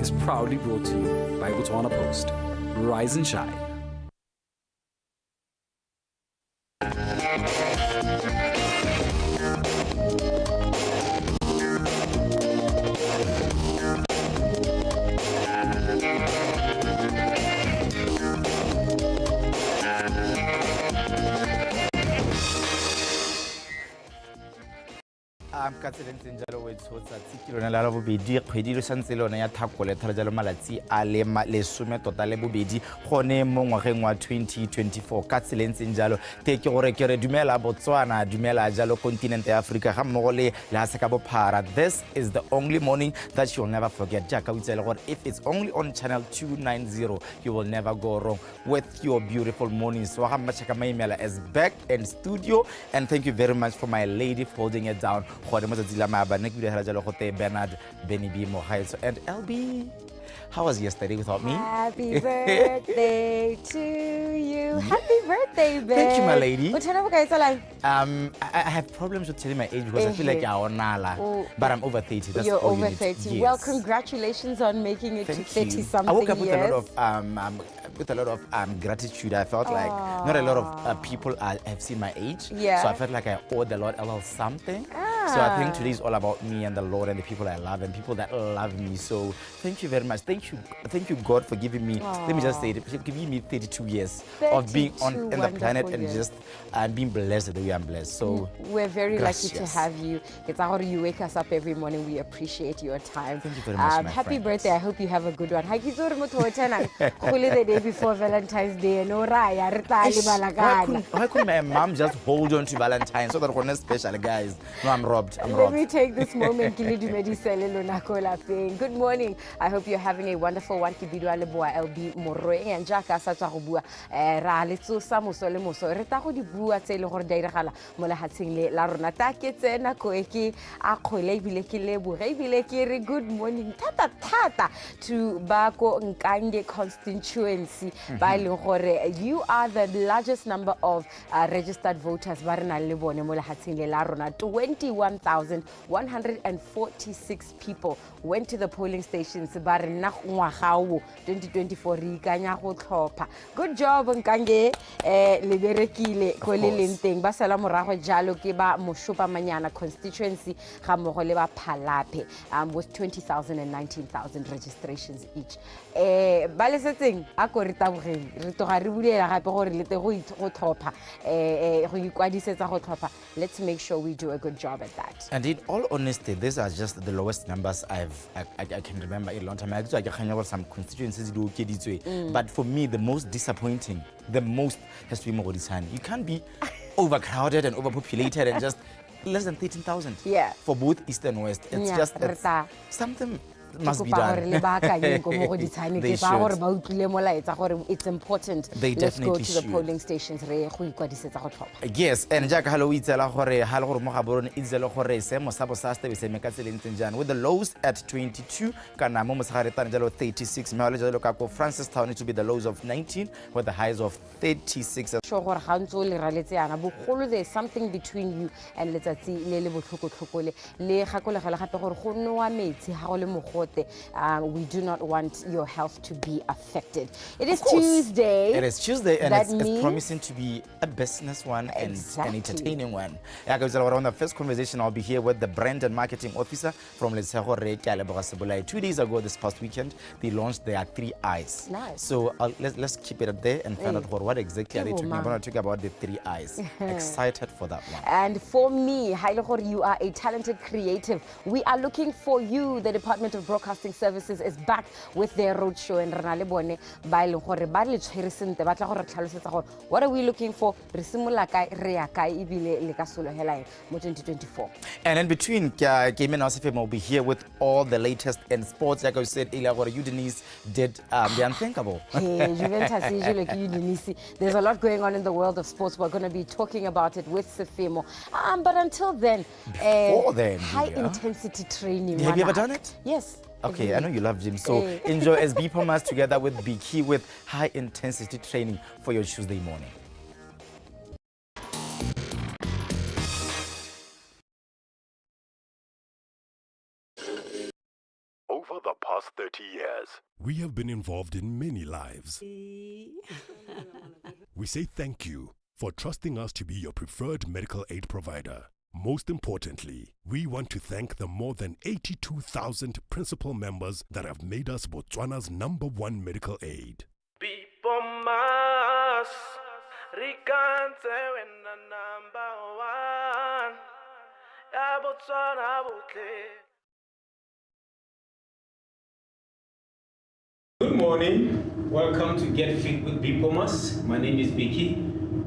is proudly brought to you by Botswana Post. Rise and shine. ka tseleng jalo o tshotsa tsikilona la bobedi kgwedi le santse le yona ya thakole thara jalo malatsi a le lesome tota le bobedi gone mo ngwageng wa 2024 ka tseleng jalo te ke gore ke re dumela Botswana dumela jalo continent ya Africa ga mmogo le la se ka bophara. This is the only morning that you'll never forget. Jaka o tsela gore if it's only on channel 290 you will never go wrong with your beautiful mornings. Wa ga Machaka Maimela is back in studio, and thank you very much for my lady for holding it down. Bernard, Benny B, Mohaito, and LB. How was yesterday without me? Happy birthday to you. Happy birthday, babe. Thank you, my lady. What time are you like? I have problems with telling my age because I feel like but I'm over 30. That's You're all over you 30. Yes. Well, congratulations on making it Thank to 30 you. something I woke up with a lot of gratitude. I felt like not a lot of people have seen my age. Yeah. So I felt like I owed the Lord a little something. So I think today is all about me and the Lord and the people I love and people that love me. So thank you very much. Thank you, God, for giving me. Let me just say it, for giving me 32 years of being on the planet and just being blessed the way I'm blessed. So we're very gracias. lucky to have you. It's how you wake us up every morning. We appreciate your time. Thank you very much. My happy friend. birthday. I hope you have a good one. The day before Valentine's Day. Why couldn't my mom just hold on to Valentine's so that we're not special, guys? No, I'm robbed. Let me take this moment. Good morning. I hope you're having a wonderful one. LB Moroe and Jaka Satsarubua. Ralitsu Samusole Muso. Retaho di Bua Taylor Deirala, Mola Hatingle, Larona Takete, Nakoeki, Akole Vileki Lebu, good morning. Tata to Bako Nkande constituency by Lore. You are the largest number of registered voters. Barna Lebone Mola Hatingle Larona 21,146 people went to the polling stations. 2024. Good job, Nkange. Liberekile, Kolilinteng, Basala Moraho Jalo, Kiba, Moshupa Manyana constituency, Hamoroleva Palape, with 20,000 and 19,000 registrations each. Balesetting, Akorita, let's make sure we do a good job at that. And in all honesty, these are just the lowest numbers I can remember in a long time. I can remember some constituencies do but for me, the most disappointing, has to be Mogodisani. You can't be overcrowded and overpopulated and just less than 13,000. Yeah. For both East and West, it's just something must be done. It's important. They Let's go definitely to the should. polling stations. Yes, and Jack Haloitela Hore, Halor Mohaboron, Itzelo Hore, Semo Sabo Saste, Semekaselinjan, with the lows at 22, Kanamomos Haritanjalo 36, Malajalo Kako, Francis Town to be the lows of 19, with the highs of 36. There's something between you and let's see we do not want your health to be affected. It is Tuesday. It is Tuesday, and that it's promising to be a business one and an entertaining one. On the first conversation, I'll be here with the brand and marketing officer from Lesego Reke. 2 days ago, this past weekend, they launched their 3 eyes. Nice. So let's keep it up there and find out what exactly are they talking about. I'm going to talk about the 3 eyes. Excited for that one. And for me, Hailokor, you are a talented creative. We are looking for you. The Department of Broadcasting Services is back with their roadshow in Ranalebone. What are we looking for? 2024. And in between, Game will be here with all the latest in sports. Like I said earlier, you Denise did the unthinkable. There's a lot going on in the world of sports. We're going to be talking about it with Sefemo. But until then, high-intensity training. Have you ever done it? Yes. Okay, I know you love gym, so enjoy SB Pumas together with Biki with high-intensity training for your Tuesday morning. Over the past 30 years, we have been involved in many lives. We say thank you for trusting us to be your preferred medical aid provider. Most importantly, we want to thank the more than 82,000 principal members that have made us Botswana's #1 medical aid. Good morning. Welcome to Get Fit with Bipomas. My name is Becky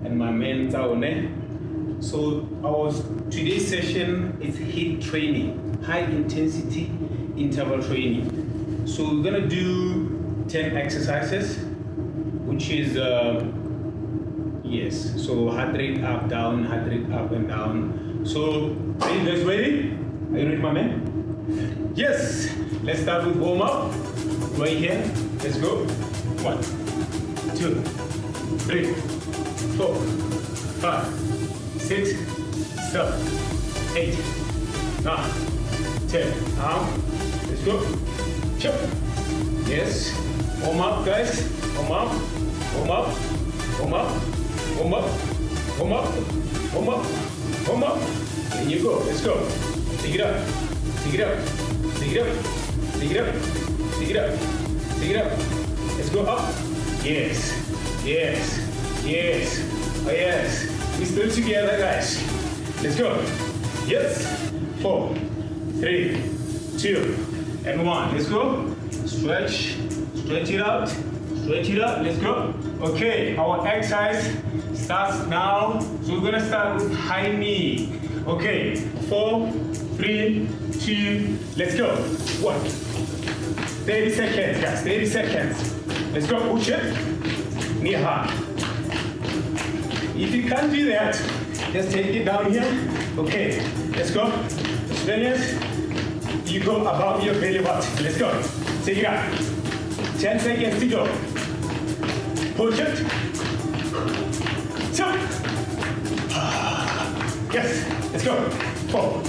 and my man Taone. So today's session is HIIT training, high intensity interval training. So we're gonna do 10 exercises, which is so heart rate up, down, heart rate up and down. So are you guys ready? Are you ready, my man? Yes. Let's start with warm up. Right here. Let's go. 1, 2, 3, 4, 5, 6, 7, 8, 9, 10. Now, let's go. Chop. Yes. Warm up, guys. Warm up. Warm up. Warm up. Warm up. Warm up. Warm up. Warm up. There you go. Let's go. Take it up. Take it up. Take it up. Take it up. Take it up. Take it up. Let's go up. Yes. Yes. Yes. Oh yes. We're still together, guys. Let's go. Yes. 4, 3, 2, and 1. Let's go. Stretch. Stretch it out. Stretch it up. Let's go. Okay. Our exercise starts now. So we're gonna start with high knee. Okay. 4, 3, 2. Let's go. 1. 30 seconds, guys, 30 seconds. Let's go, push it, knee high. If you can't do that, just take it down here. Okay, let's go. Experience, you go above your belly button. Let's go, take it up. 10 seconds to go. Push it. Jump. Yes, let's go. 4,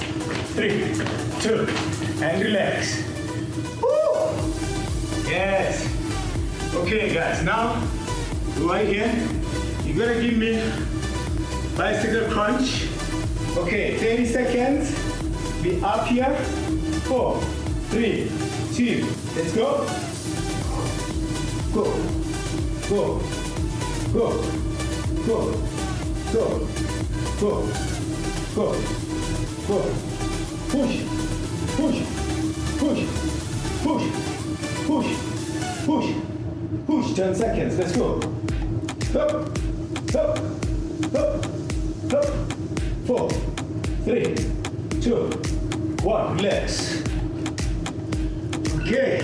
3, 2, and relax. Yes. Okay, guys. Now, right here, you're gonna give me bicycle crunch. Okay, 30 seconds. Be up here. 4, 3, 2. Let's go. Go. Go. Go. Go. Go. Go. Go. Go. Push. Push. Push. Push. Push, push, push, 10 seconds, let's go. Up, up, up, up. 4, 3, 2, 1, relax. Okay,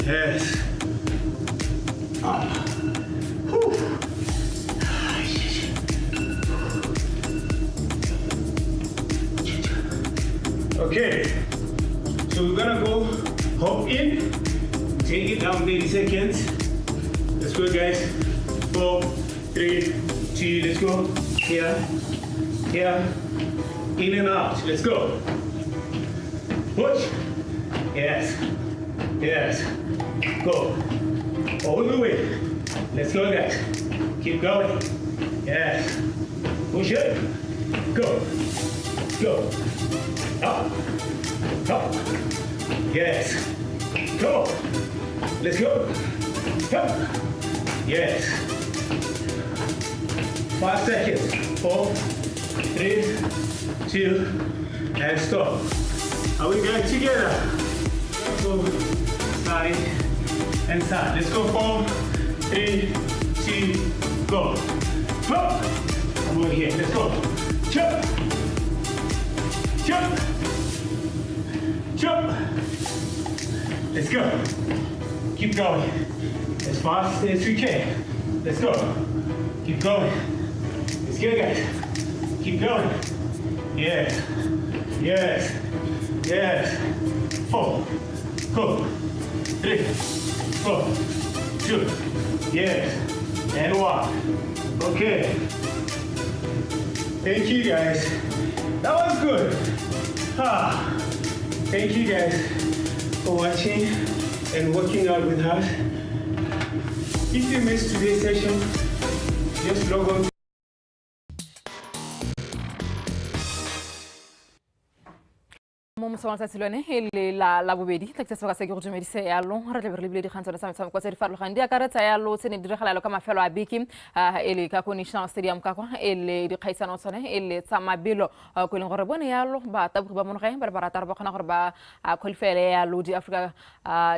yes. Okay, so we're gonna go hop in. Take it down 30 seconds. Let's go, guys. 4, 3, 2, let's go. Here, here, in and out. Let's go. Push. Yes, yes. Go. All the way. Let's go, guys. Keep going. Yes. Push it. Go. Go. Up. Up. Yes. Go. Let's go. Come. Yes. 5 seconds. 4, 3, 2, and stop. Are we going together? Go side and side. Let's go. 4, 3, 2, go. Hop. I'm over here. Let's go. Jump. Jump. Jump. Let's go. Keep going. As fast as we can. Let's go. Keep going. Let's go, guys. Keep going. Yes. Yes. Yes. 4. Go. 3. 4. 2. Yes. And 1. Okay. Thank you, guys. That was good. Thank you, guys, for watching. and working out with us. If you missed today's session, just log on. Mosong sa tsilone hele la bobedi tla ke se go dumedise yalo re tle re lebile di khantsana sa metshameko tse di farologaneng di akaretsa yalo tsene di regala ka mafelo a beke ele ka National Stadium ka kwa ele di khaisano tsone ele tsa mabelo go leng gore bone yalo ba tabugi ba monogae ba ratara ba khona gore ba qualify yalo di Africa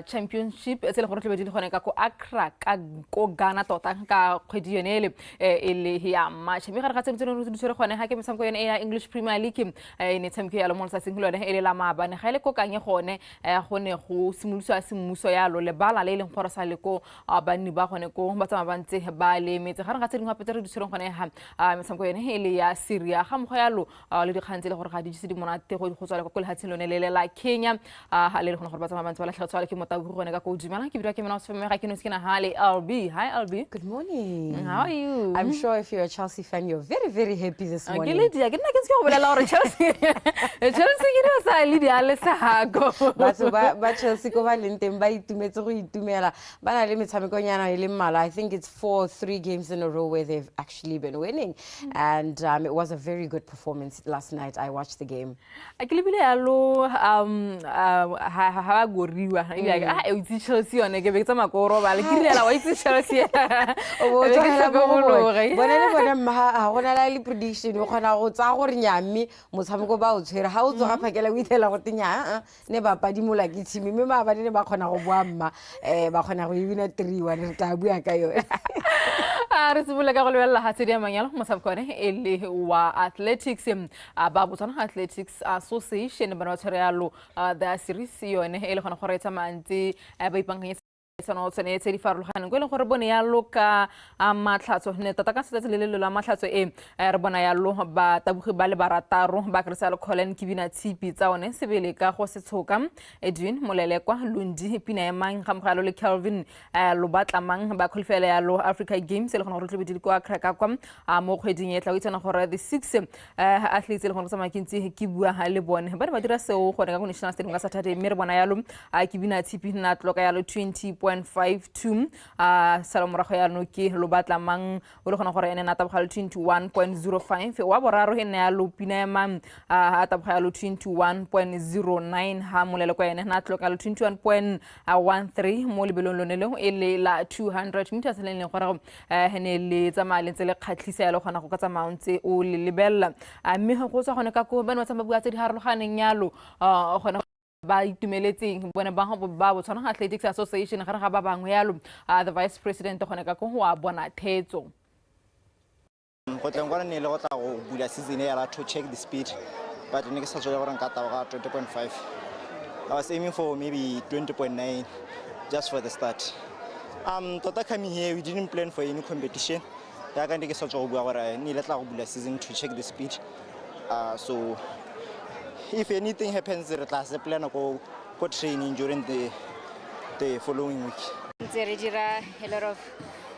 Championship tsele gore tle di gone ka ko Accra ka ko Ghana tota ka kgwedi yone ele ya match me gare ga tsentse re di tshwere gone ha ke metshameko yone ya English Premier League ne tshameko yalo mo sa singolone ele la mabane ga ile ko kanye gone gone go simoloswa semmuso yalo le bala le leng gore sa le ko banni ba gone ko ba tsama bantse ba le metse ga re ga tseng gape re di tshwere gone ha metshameko yone ele ya Syria ga mo go yalo le di khantse le gore ga di se di monate go tswa le ko le hatseng lone le la Kenya ha le gone gore ba tsama bantse ba la tlhatswa le ke motabu gone ka go dumela ke bidwa ke mena o se ga ke no skena hale LB. Hi LB. Good morning. How are you? I'm sure if you're a Chelsea fan, you're very, very happy this morning. Ke le dia ke nna ke se go bolela gore Chelsea ke sa Lydia le sa go batho ba Chelsea ko ba lenteng ba itumetse go itumela ba na le metshameko nyana ile mmala. I think it's 3 games in a row where they've actually been winning, and it was a very good performance last night. I watched the game. A ke lebile yalo ha goriwa e itse Chelsea one ke be ke tsama go roba le ke rile la wa itse Chelsea o tsaya bona le bona ha gona la le prediction o khona go tsa gore nyami motshameko ba o tshwere ha o tsoga phakela o itela go tenya ne ba padimola ke team mme ba ne ba khona go bua mma ba khona go wina 3-1 re tla bua ka yone re tsebula ka go lebella ha tse di amanyalo motshameko ne ele wa athletics ba Botswana Athletics Association ba no tshwere yalo the series yone ele khona go reetsa mantsi ba ipanganye sono tsene tse di farologaneng go le gore bone yalo ka matlhatso ne tota ka setse le la matlhatso re bona yalo ba tabugi ba le barataro ba krisa le Colin Kibina Tshipi tsa one sebele ka go se tshoka Edwin Molelekwa Lundi Pina Emang gamgalo le Kelvin lo batlamang ba qualify yalo Africa Games le gona go tle bedile kwa Accra ka kwa mo kgweding e tla o tsena gore the 6 athletes le gona tsama kintsi ke bua ha le bone ba ba dira seo gone ka National Stadium ka Saturday mme re bona yalo Kibina Tshipi na tloka yalo 20.52 Salomorago ya no ke lo batla mang o le gona gore ene na tabogalo 21.05 wa boraro ene ya lo Pina Emang a tabogalo 21.09 ha molele kwa ene na tloka lo 21.13 mo lebelong lone le ele la 200 meters le leng gore ene le tsama le tsele kgatlhisa ya le gona go ka tsamaya ntse o le lebella mme go tswa gone ka go bana ba tsama bua tse di harologaneng yalo gona ba itumeletseng bona ba Botswana Athletics Association gare ga ba bangwe yalo the vice president gone ka go wa bona thetso go tleng gore ne le go tla go bula season ya to check the speed, but ne ke sa tswela gore nka taboga 20.5. I was aiming for maybe 20.9 just for the start. Tota coming here we didn't plan for any competition ya ka ne ke sa tswa go bua gore ne le tla go bula season to check the speed, so if anything happens, re tla se plan go training during the following week. It's a lot of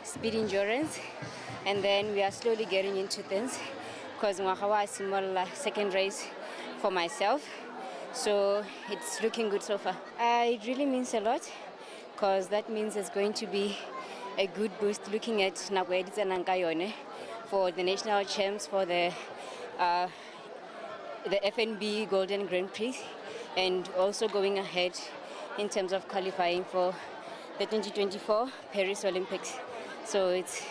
speed endurance, and then we are slowly getting into things because Mwakawa is small second race for myself, so it's looking good so far. It really means a lot because that means it's going to be a good boost looking at Nagweditsa Nankayone for the national champs for the FNB Golden Grand Prix, and also going ahead in terms of qualifying for the 2024 Paris Olympics. So it's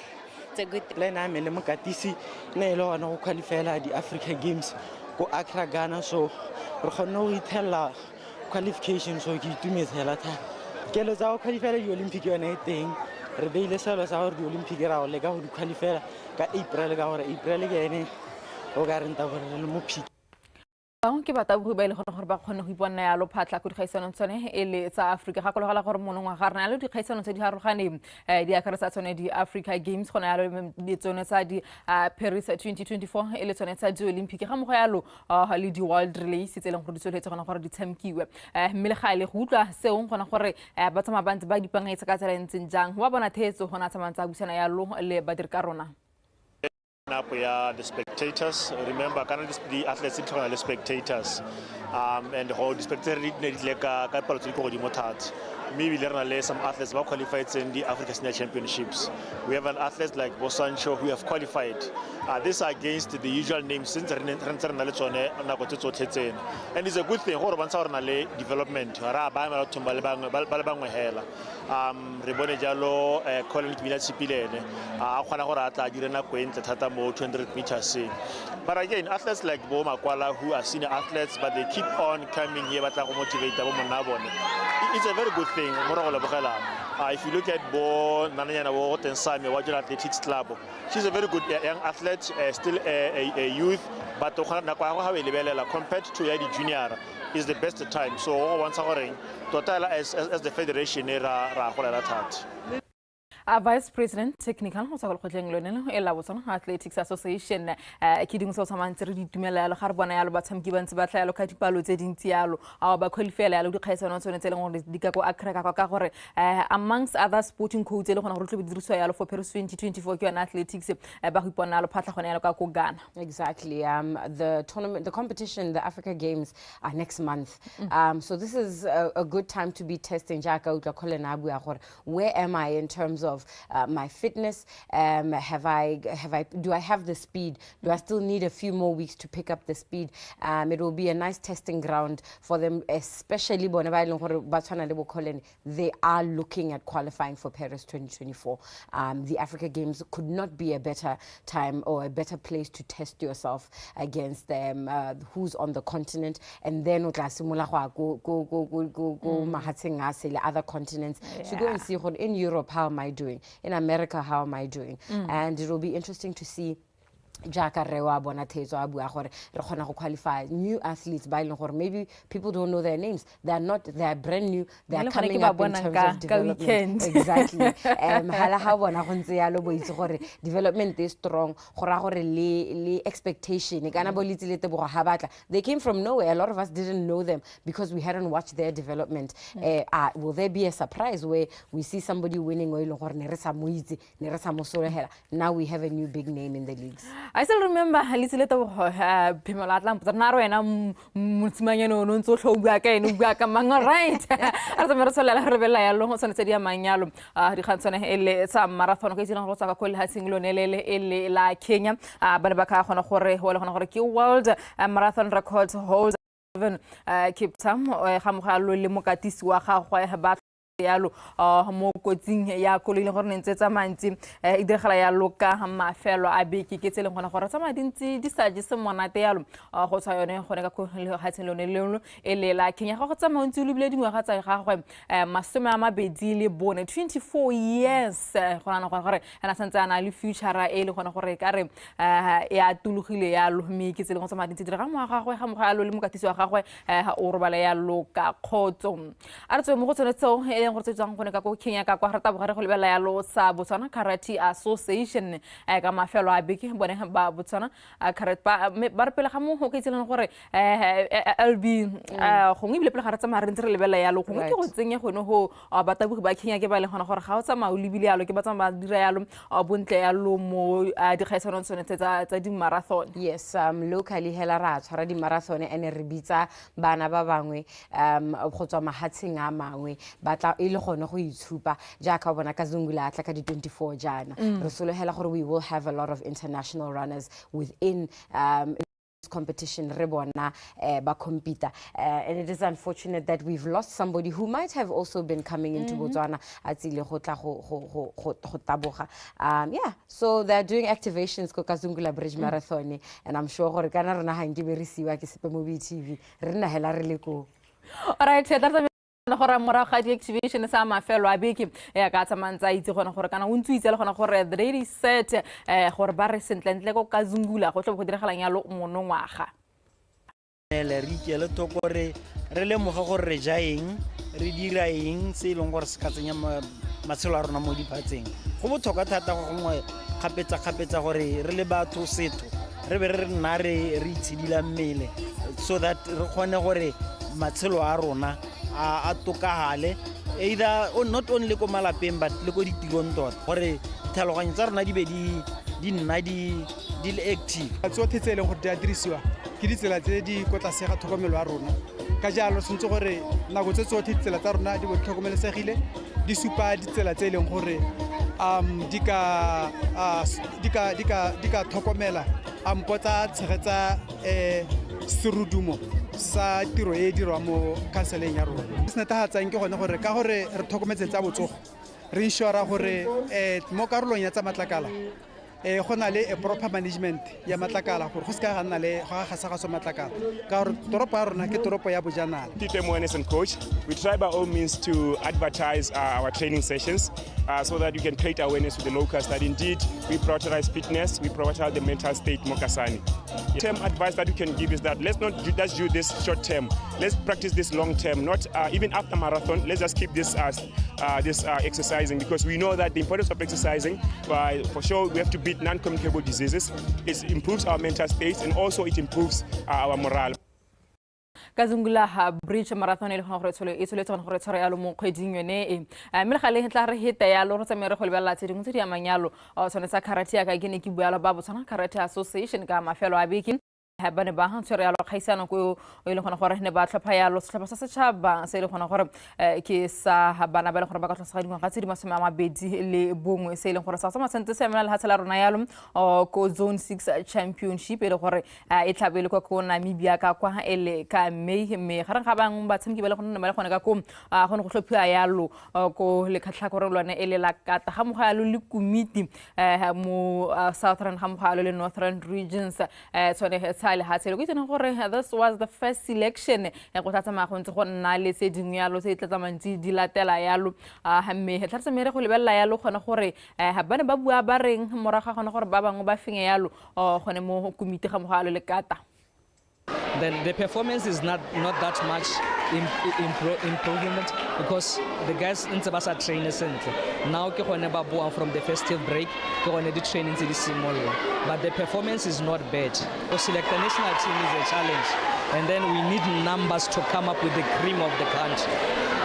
a good thing. Plan I'm le mokatisi ne lo ana go qualify the Africa Games go Accra Ghana, so re khona go ithella qualification, so ke itumetsela tha ke lo za go qualify the Olympic yone teng re beile selo sa gore di Olympic ra le ka go di qualify ka April ka gore April ke ene o ga renta gore le mo phiki ke ba tabugi ba ile gore ba khone go iponna ya lo phatla go dikgaisano tsone ele tsa Africa ga kologala gore monongwa ga rena le dikgaisano tse di harogane di akaretse tsone di Africa Games gona ya lo di tsone tsa di Paris 2024 ele tsone tsa di Olympic ga mo go ya lo le di World Relays tse leng go di tsoletse gona gore di tshamkiwe mme le ga ile go utlwa seo gona gore ba tsama bantse ba dipangaitsa ka tsela ntseng jang wa bona thetso gona tsamantsa busana ya lo le ba dir ka rona up the spectators. Remember, the athletes are the spectators, and the spectators need like a maybe there some athletes who qualified in the Africa Senior Championships. We have an athlete like Bosancho who have qualified. This are against the usual names since and it's a good thing. Development. Rebone Jalo, Colin Sipilene, 200 meters. But again, athletes like Bo Makwala, who are senior athletes, but they keep on coming here, but motivate it's a very good thing. If you look at Bo Nanayana and Sami, Wajan Athletics Club, she's a very good young athlete, still a youth, but compared to the junior is the best time. So once again, total as the federation Vice President Technical Athletics Association kidding so some answer DUMELA Harbona Albatam given to Batalo Catipalo Zedin Tialo our Bacolifela Lucas on Dicaco Akrakakore amongst other sporting codes on Rusoyalo for Paris 2024 and athletics Bahuponalo Pataconel Ghana. Exactly. The tournament, the competition, the Africa Games are next month. So this is a good time to be testing Jaka Uta. Where am I in terms of my fitness? Do I have the speed? Do I still need a few more weeks to pick up the speed? It will be a nice testing ground for them, especially they are looking at qualifying for Paris 2024. The Africa Games could not be a better time or a better place to test yourself against them, who's on the continent, and then go other continents to go and see in Europe how am I doing, in America how am I doing, and it will be interesting to see qualify new athletes by maybe people don't know their names. They are brand new. They are coming up in terms of development. Exactly. Development is strong. Expectation. They came from nowhere. A lot of us didn't know them because we hadn't watched their development. Will there be a surprise where we see somebody winning? Now we have a new big name in the leagues. I still remember a little bit of Pimala Lampanaro and I'm Multimaniano, non so back and Ugakamanga, right? As a Marasola Revela, Lomos and Sedia Magnalo, Rihanson, some marathon occasion of Rosaka has single La Kenya, Banabaka Honore, Honore World, marathon records holds keep some Hamuhalu Limukatis Waka, Habat. Yalo mokotsing ya kolile gore ntsetsa mantsi idegela ya loka mafelo a beke ke tsele gona gore tsa madintsi di sa je se monate yalo go tsaya yone gone ka go hatselone lelo elela Kenya go tsa mantsi le bile dingwe ga tsa gagwe masome a mabedi le bone 24 years gona gore ana santse ana le future e le gona gore ka re ya tulugile yalo mme ke tsele go tsa madintsi di ga mo gagwe ga mo ga lo le mokatisi wa gagwe o robala ya loka khotso a re mo go tsenetso Kenya ka kwa rata bogare go lebela ya lo sa Botswana Karate Association ka mafelo a beke bone ba Botswana karate ba re pele ga mo go ke tseleng gore LB go ngibile pele ga re tsamaya re ntse re lebela ya lo go ke go tsenya gone go batabugi ba Kenya ke ba le gona gore ga o tsamaya o lebile ya lo ke ba tsamaya ba dira ya lo bontle ya lo mo di kgaisano tsone tsa di marathon. Yes, locally hela ra tshwara di marathon ene re bitsa bana ba bangwe go tswa mahatsheng a mangwe batla ile gone go itshupa jaaka bona ka Zungula atla ka di 24 jana re solohela gore we will have a lot of international runners within this competition re bona ba compete and it is unfortunate that we've lost somebody who might have also been coming into Botswana atsile go tla go taboga yeah, so they're doing activations ko Kazungula Bridge Marathon and I'm sure gore kana rena ha nke berisiwa ke sepe mo BTV re nna hela re le ko. All right, gore moraga di activation sa mafelo a beke ya ka tsamantsa itse gona gore kana o ntse itse le gona gore the ready set gore ba re sentlentle go ka Zungula go tlo go diragalang ya lo monongwaga le re ikele tokore re le moga gore re ja eng re dira eng se ileng gore se ka tsenya matshelo a rona mo diphatseng go botlhokwa thata go gongwe kgapetsa gore re le batho setho re be re nna re itshidila mmele so that re kgone gore matshelo a rona a tokagale either not only ko malapeng but le ko ditirong tota gore tlhaloganyo tsa rona di be di nna di le active tsotlhe tse e leng gore di a dirisiwa ke ditsela tse di ko tlase ga tlhokomelo ya rona ka jalo sentse gore nako tse tsotlhe ditsela tsa rona di bo tlhokomelesegile di supa ditsela tse e leng gore di ka tlhokomela ampo tsa tshegetsa serudumo sa tiro e dirwa mo kanseleng ya rona. Se netefatsang ke gone gore ka gore re tlhokometse tsa botsogo re ensure gore mo karolong ya tsa matlakala go na le proper management ya matlakala gore go se ka ga nna le go gasagaso matlakala ka gore toropo ya rona ke toropo ya bojanala. Team awareness and coach, we try by all means to advertise our training sessions so that you can create awareness with the locals that indeed we prioritize fitness, we prioritize the mental state Mokasani. Term advice that we can give is that let's not just do this short term, let's practice this long term, not even after marathon, let's just keep this exercising, because we know that the importance of exercising, for sure we have to beat non-communicable diseases. It improves our mental state and also it improves our morale. Kazungula ha bridge marathon ile khona gore tsole tsone gore tshware ya lo mo kgweding yone e mme ga le tla re hita ya lo re tsamere go lebella tseding tse di amanyalo tsone sa karate ya ka ke ne ke bua la ba botswana karate association ka mafelo a beke ba ne ba tshware ya lo kgaisano ko ile khona gore ne ba tlhopha ya lo setlhopha sa setšhaba se ile khona gore ke sa bana ba le gore ba ka tlhosa dingwa ga tse di masome a mabedi le bongwe se ile gore sa tsama sente se mena le hatsela rona ya lo ko zone 6 championship ile gore e tlhabele ko Namibia ka kwa ele ka me gareng ga bang ba tshimki ba le gone ba le gone ka ko gone go tlhophiwa ya lo ko le khatlha gore lone ele la kata ga moga lo le komiti mo southern ga moga lo le northern regions tsone this was the first selection go tlatsa magontse go nna le se dingwe ya lo se tlatsa mantsi di latela ya lo mme tla se mere go lebella ya lo gone gore ba ne ba bua ba reng moraga gone gore ba bangwe ba finge ya lo gone mo komiti ga mogalo le kata. The performance is not that much improvement because the guys in Tsabasa train center now ke gone ba boa from the festive break ke gone the training tse di simolla, but the performance is not bad. To select the national team is a challenge, and then we need numbers to come up with the cream of the country.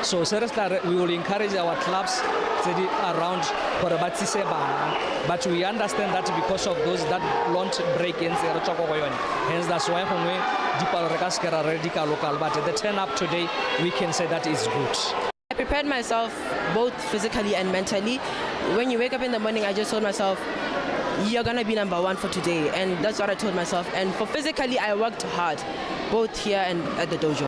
So seriously, we will encourage our clubs around for but we understand that because of those that launch break in hence that's why local, but the turn up today we can say that is good. I prepared myself both physically and mentally. When you wake up in the morning, I just told myself, you're gonna be #1 for today, and that's what I told myself. And for physically, I worked hard, both here and at the dojo.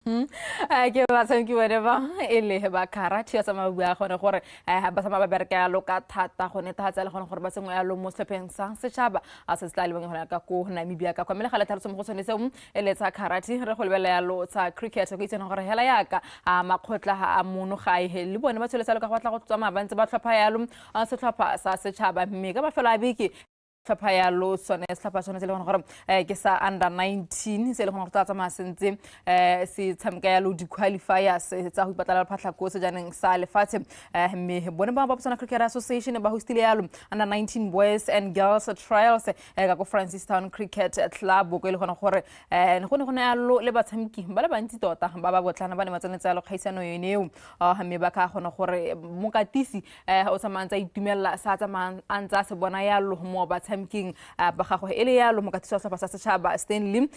Ke ba tsanki wena ba ele ba karate ya sama bua gone gore ba sama ba bereka ya lo ka thata gone thatsa le gone gore ba sengwe ya lo mo sepheng sa setšhaba a se tla le bone gona ka ko Namibia ka kwamela ga le tlhaloso mo go tsone se ele tsa karate re go lebela ya lo tsa cricket go itsene gore hela yaka makgotla a mono ga e le bone ba tsholetsa le ka go tla go tsama ba ntse ba tlhopha ya lo setlhopha sa setšhaba mme ka ba fela a beke tlhopha ya lo sone setlhopha sone se le gone gore ke sa under 19 se le gone go tla tsama sentse se tshameka ya lo di qualifiers tsa go ipatala phatla ko se janeng sa lefatshe mme bone ba Botswana Cricket Association ba hostile ya lo under 19 boys and girls trials ka ko Francistown Cricket Club go ile gone gore gone ya lo le batshameki ba le bantsi tota ba ba botlana ba ne matsenetsa ya lo kgaisano yone mme ba ka gone gore mokatisi o tsamantsa itumela sa tsamang antsa se bona ya lo mo ba king ba gagwe ele ya lo mokatisi sa sa setšhaba Stanley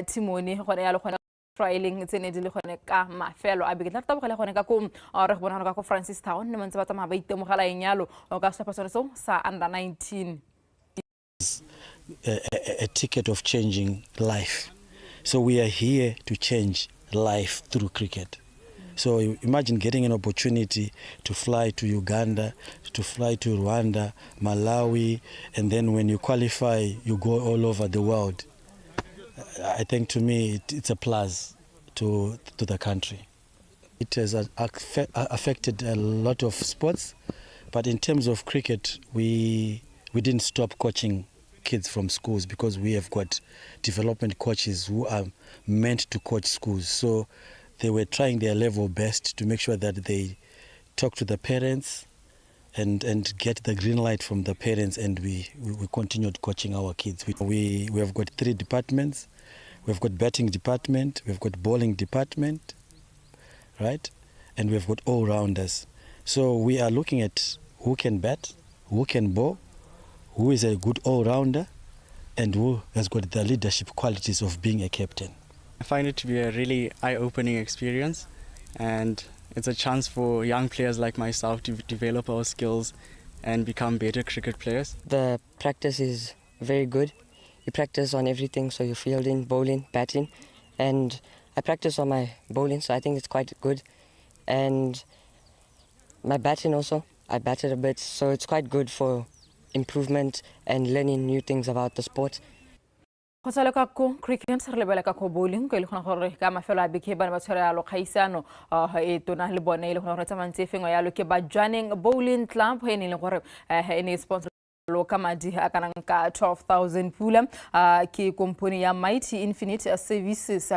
Timoni gone ya lo gone trialing tsene di le gone ka mafelo a beke tla tabogela gone ka ko re bona ka ko Francistown ne mantse ba tsamaya ba itemogela enyalo ka setšhaba sone so sa under 19. A ticket of changing life, so we are here to change life through cricket. So imagine getting an opportunity to fly to Uganda, to fly to Rwanda, Malawi, and then when you qualify, you go all over the world. I think to me it's a plus to the country. It has affected a lot of sports, but in terms of cricket, we didn't stop coaching kids from schools because we have got development coaches who are meant to coach schools. So they were trying their level best to make sure that they talk to the parents and get the green light from the parents, and we continued coaching our kids. We have got 3 departments. We've got batting department, we've got bowling department, right? And we've got all-rounders. So we are looking at who can bat, who can bowl, who is a good all-rounder, and who has got the leadership qualities of being a captain. I find it to be a really eye-opening experience, and it's a chance for young players like myself to develop our skills and become better cricket players. The practice is very good. You practice on everything, so you're fielding, bowling, batting, and I practice on my bowling, so I think it's quite good. And my batting also, I batted a bit, so it's quite good for improvement and learning new things about the sport. Go tsala ka ko cricket re lebela ka go bowling go ile gona gore ka mafelo a beke ba tshwere ya lo khaisano e tona le bone ile gona gore tsamantse fengo ya lo ke ba Joining Bowling Club e ne le gore e sponsor lo ka madi a kana ka 12,000 pula ke company ya Mighty Infinite Services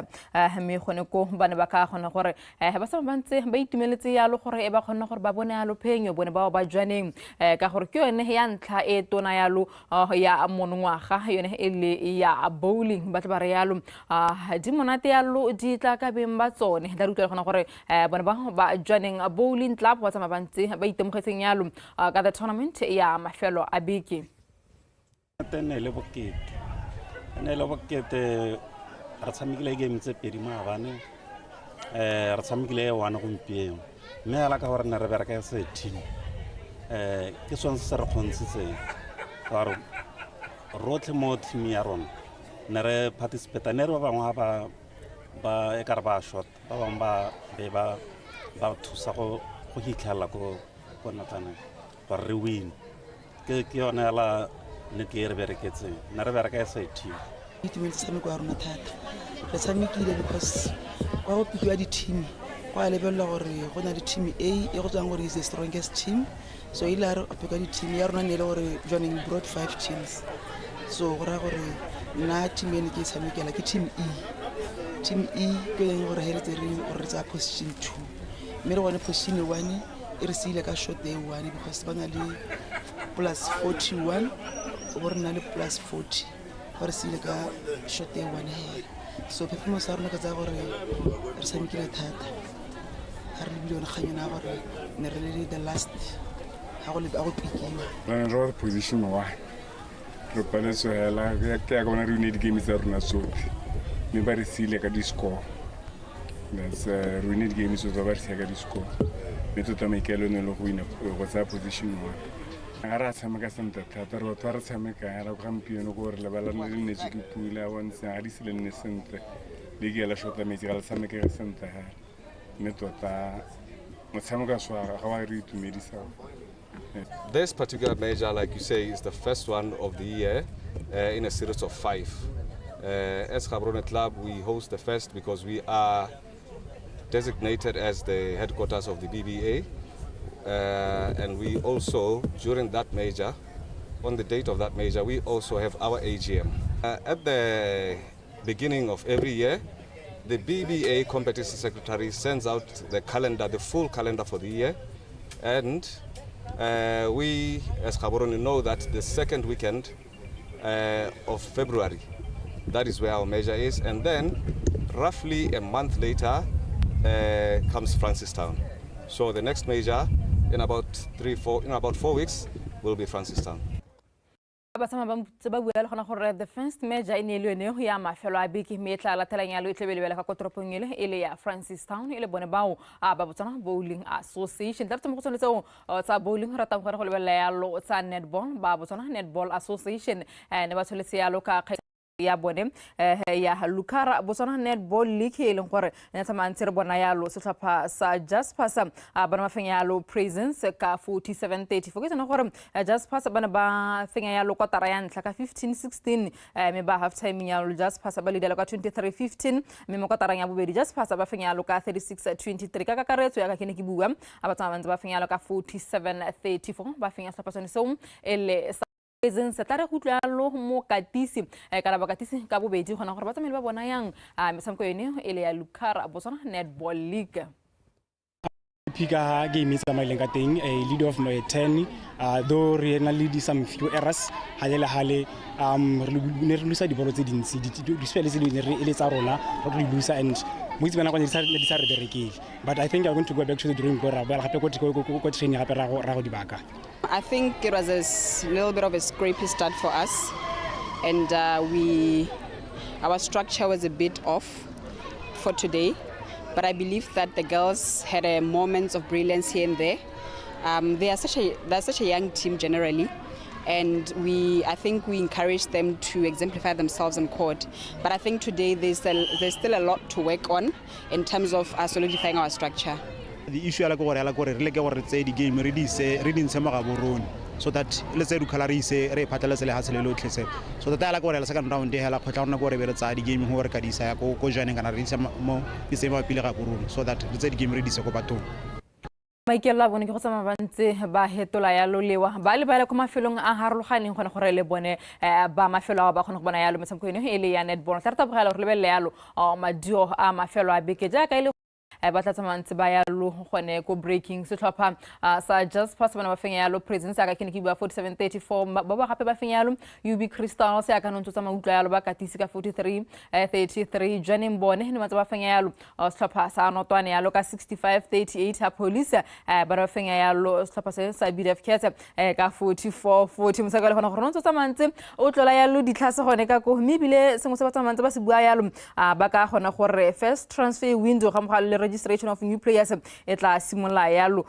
me gone ko bana ba ka gona gore ba sa bantse ba itumeletse ya lo gore e ba gona gore ba bone ya lo phenyo bone ba ba joining ka gore ke yone ya ntlha e tona ya lo ya monongwaga yone e le ya bowling ba tla ba re ya lo di monate ya lo di tla ka beng ba tsone da rutela gona gore bone ba Joining Bowling Club wa tsama bantse ba itemogetseng ya lo ka the tournament ya mafelo a Tenele bokete re tshamekile game tse pedi maabane re tshamekile one gompieno mme ala ka gore ne re bereka se team ke sone se re kgontshitseng gore rotlhe mo team ya rona ne re participate ne re ba bangwe ba e ka re ba shot ba bangwe ba be ba thusa go hitlhela ko natana gore re win ke yone ala ne ke re bereketseng ne re bereka sa team itumetse tshameko ya rona thata re tshamekile because kwa go pikiwa di-team go a lebelela gore go na le team A e go tswang gore is the strongest team so ile a re apeka di-team ya rona ne e le gore Joining brought 5 teams so go raya gore nna team ene ke e tshamekela ke team E ke eng gore heletse re gore re tsaya position 2 mme re bone position 1 e re siile ka shot day 1 because ba na le plus 41 o re na le plus 40 ba re siile ka shot day 1 hela so performance ya rona ka tsa gore re tshamekile thata ga re lebile yone kganyona ya gore ne re le the last ga go pikiwa re re position 1 re paletswe hela ke ya bona re une di-game tsa rona tsotlhe mme ba re siile ka di-score that's re une di-game tso tsa ba re sia ka di-score mme tota maikaelelo le go tsaya position 1 ga re a tshameka sentle thata re batho ba re tshameka hela gompieno gore lebalana le nnetse ke pula a bontsheng ga di se le nne sentle le ke ela shota metsi ga le tshamekege sentle hela mme tota motshameko a swara ga wa re itumedisa. This particular major, like you say, is the first one of the year in a series of 5. As Gaborone Club, we host the first because we are designated as the headquarters of the BBA. And we also, during that major, on the date of that major, we also have our AGM. At the beginning of every year, the BBA competition secretary sends out the calendar, the full calendar for the year. And we, as Gaborone, know that the second weekend of February, that is where our major is. And then, roughly a month later, comes Francistown. So the next major, in about 4 weeks, will be Francistown. The first major in Illinois, ya mafelo a biki metla la telanya lo itlebele ka kotropongele ile ya Francistown ile bone bao BOTSWANA Bowling Association dapta mo tsone tsa bowling rata go lebela ya lo tsa netball BOTSWANA Netball Association ne ba tshole ya lo ka ya bone ya Lukara BOTSWANA Netball League ile gore ne tsamantse bona ya lo setlhopha sa Jasper sa bana mafenya ya lo Presence ka 47-30 ke tsena gore Jasper sa bana ba fenya ya lo kotara ya ntla ka 15-16 me ba half time ya lo Jasper sa ba lidela ka 23-15 me mo kotara ya bobedi Jasper sa ba fenya ya lo ka 36-23 ka kakaretso ya ka kene ke bua abatsamantse ba fenya ya lo ka 47-34 ba fenya setlhopha sone so ele Presence tare go tla lo mo katisi kana ba katisi ka bobedi gona gore ba tsamele ba bona yang metshameko yone ele ya Lukara BOTSWANA Netball League. Pika game tsa maileng ka teng lead of my 10 though re na lead some few errors halela hale re lusa dibolo tse dintsi di spele tse di re ile tsa rona re lusa and mo itse bana kwa di sa re berekile but I think I'm going to go back to the drawing board ba gape go training gape ra go di baka. I think it was a little bit of a scrapey start for us, and our structure was a bit off. for today, but I believe that the girls had moments of brilliance here and there. They're such a young team generally, and I think we encourage them to exemplify themselves on court. But I think today there's still a lot to work on in terms of solidifying our structure. The issue ala go re le ke gore tse di game re di ntshe magaborone so that let's say dukhala re ise re phatlela sele ha sele lotlhe se so that ala go re la second round e hela khotla rona go re be re tsa di game ho re ka di isa ya go jwaneng kana re isa mo di se mapile ga borone so that let's say di game re di se go bathong. Maikela bone ke go tsama bantse ba hetola ya lolewa ba le ba le ko mafelong a harologaneng gone gore le bone ba mafelo ba gone go bona ya lo metshameko eno e le ya netball tla ta bogela gore le be le yalo madio a mafelo a beke jaaka ile ba tla tsamantse ba ya lo gone ko breaking setlhopha sa just pass bana ba fenya yalo presence ka kene ke ba 47-34 ba ba gape ba fenya yalo UB Crystal se aka ntse tsama utla yalo ba katisi ka 43-33 Joining bone ne matsa ba fenya yalo setlhopha sa notwane yalo ka 65-38 ha police ba ba fenya yalo setlhopha se sa BDF Ketse ka 44-40 mosakale gona gore ntse tsamantse o tlola yalo ditlhase gone ka ko mebile sengwe se ba tsamantse ba se bua yalo ba ka gona gore first transfer window ga mogale registration of new players etla simola yalo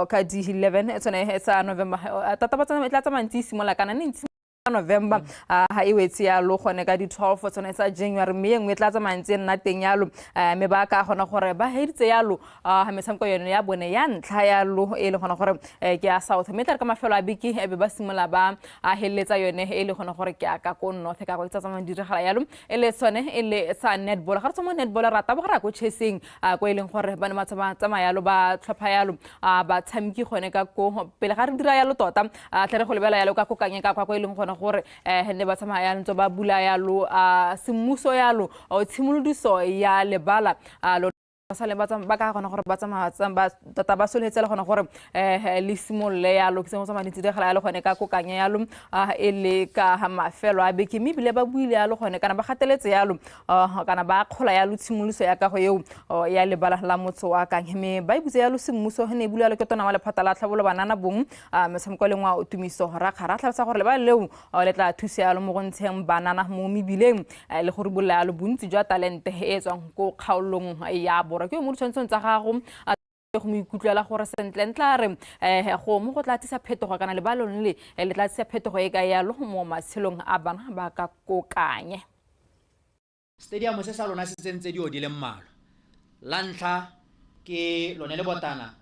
ka di 11 tsone sa November tata ba tsama etla tsamantsi simola kana ntsi November ha iwetsi yalo gone ka di 12 tsone sa January me engwe tla tsamantsi nna teng yalo me ba ka gona gore ba heditse yalo ha metsamko yone ya bone ya ntlha yalo e le gona gore ke ya South Metro ka mafelo a biki e be ba simola ba a heletsa yone e le gona gore ke aka ko North ka go tsamang diragala yalo e le tsone e le sa netball ga tsama netball rata ba ga go chasing ko e leng gore ba ne matsama yalo ba tlhopha yalo ba tshamiki gone ka ko pele ga re dira yalo tota tle re go lebela yalo ka kokanye ka kwa e leng gona gore ne ba tsamaya ntse ba bula yalo semmuso yalo o tshimolodiso ya lebala lo sale ba ka gona gore ba tsamaya ba tata ba soletsela gona gore le simolle yalo ke se mo tsama ditse digala yalo gone ka kokanya yalo e le ka ha mafelo a beke mebile ba buile yalo gone kana ba gateletse yalo kana ba khola yalo tshimoliso ya ka go eo ya lebala la motso wa ka me ba ibutse yalo semmuso ne bula yalo ke tona wale phatala tlhabolo banana bong metsamko le ngwa o tumiso ra khara tla sa gore le ba leo le tla thusa yalo mo go ntsheng banana mo mebileng le gore bula yalo bontsi jwa talente e tswang ko kgaolong ya ke mo tshwantsong tsa gago go mo ikutlela gore sentlentla re go mo go tla tsisa phetogo kana le ba lone le tla tsisa phetogo e ka yalo mo matshelong a bana ba ka kokanye. Stadium se sa lona se tsentse di odile mmalo la ntlha ke lone le botana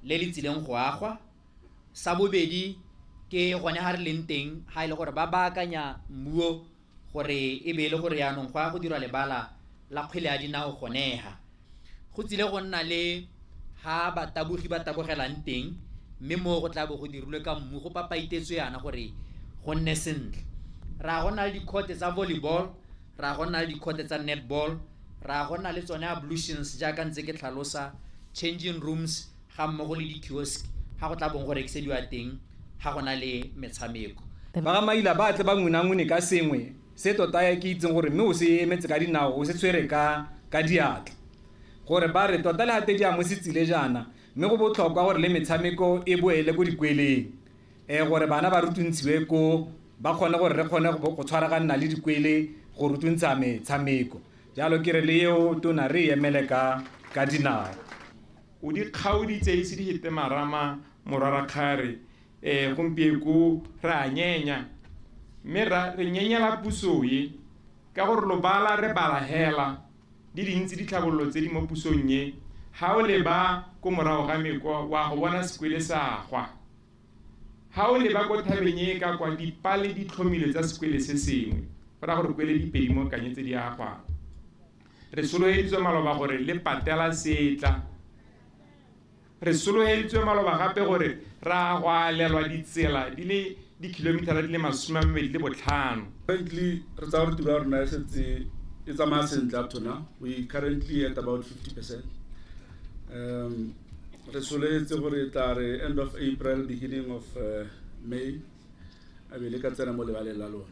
le le tsileng go agwa sa bobedi ke gone ha re leng teng ha ile gore ba baakanya mmuo gore e be le gore yaanong go a go dira lebala la kgwele ya dinao goneha go tsile go nna le ha batabogi ba tabogelang teng mme mo go tla bo go dirilwe ka mmu go papaitetswe yana gore go nne sentle ra go na le di-court tsa volleyball ra go na le di-court tsa netball ra go na le tsone ablutions jaaka ntse ke tlhalosa changing rooms ga mmogo le di-kiosk ga go tla bong go rekisediwa teng ga go na le metshameko ba ga maila ba tle ba ngwinangwine ka sengwe se tota ya ke itseng gore mme o se emetse ka dinao o se tshwere ka diatla gore ba re tota le hate dia mo se tsile jana mme go botlhokwa gore le metshameko e boele go dikweleng gore bana ba rutuntsiwe ko ba kgone gore re kgone go tshwaraganna le dikwele go rutuntsa metshameko jalo ke re le eo tona re emele ka dinao o di kgaoditse e se di hete marama morarakgare gompieko re a nyenya mme re nyenyela puso ye ka gore lo bala re bala hela di dintsi ditlhabololo tse di mo pusong ye ha o le ba ko morago ga mekwa wa go bona sekwele sa gwa ha o le ba ko thabeng ye ka kwa dipale di tlhomile tsa sekwele se sengwe fora gore kwele dipedi mo kanyetse di agwa re soloheditswe maloba gore le patela setla re soloheditswe maloba gape gore ra gwalelwa ditsela di le dikilomitara di le 25. Currently re tsa gore tiro ya rona e tsamaya sentle up to now. We currently at about 50%. Re solehetse gore tla re end of April, beginning of May a be le ka tsena mo lebaleng la lona.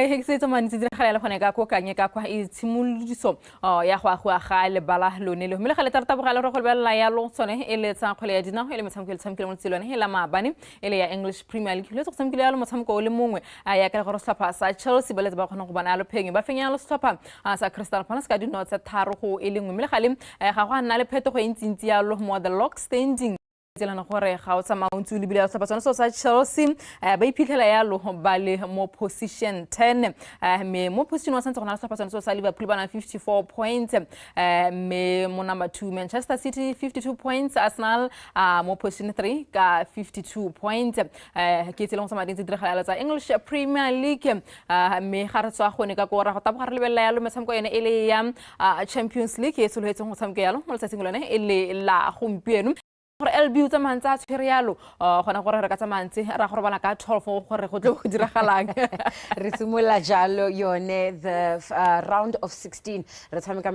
he se tsa mantsi diragala gone ka ko kanye ka kwa e tshimolodiso ya go agwa ga lebala lone le mme le gale tarta bogala re go lebella ya lo tsone e le tsa kgole ya dinao e le motshameko le tshamekile mo tselone e la maabane e le ya English Premier League le tshamekile ya lo motshameko o le mongwe ya ka go slapa sa Chelsea ba le ba kgona go bana lo phenyo ba fenya lo slapa sa Crystal Palace ka dino tsa tharo go e le ngwe mme le gale ga go nna le phetogo e ntsi ya lo mo the lock standing tselana gore ga o tsamaya o ntse o lebile sa batswana so sa Chelsea ba iphitlhela ya lo ba le mo position 10 me mo position wa santse gona sa batswana so sa Liverpool ba na 54 points me mo number 2 Manchester City 52 points Arsenal mo position 3 ka 52 points ke tselong sa madintse diragala tsa English Premier League me ga re tswa gone ka go ra go taboga re lebella ya lo metshameko yene e le ya Champions League e soletseng go tshameka ya lo mo letsatsing lone e le la gompieno gore LB utsa mantsa a tshwere yalo gona gore re ka tsamantse ra gore bana ka 12 gore go tle go diragalang re simolla jalo yone the round of 16 re tshameka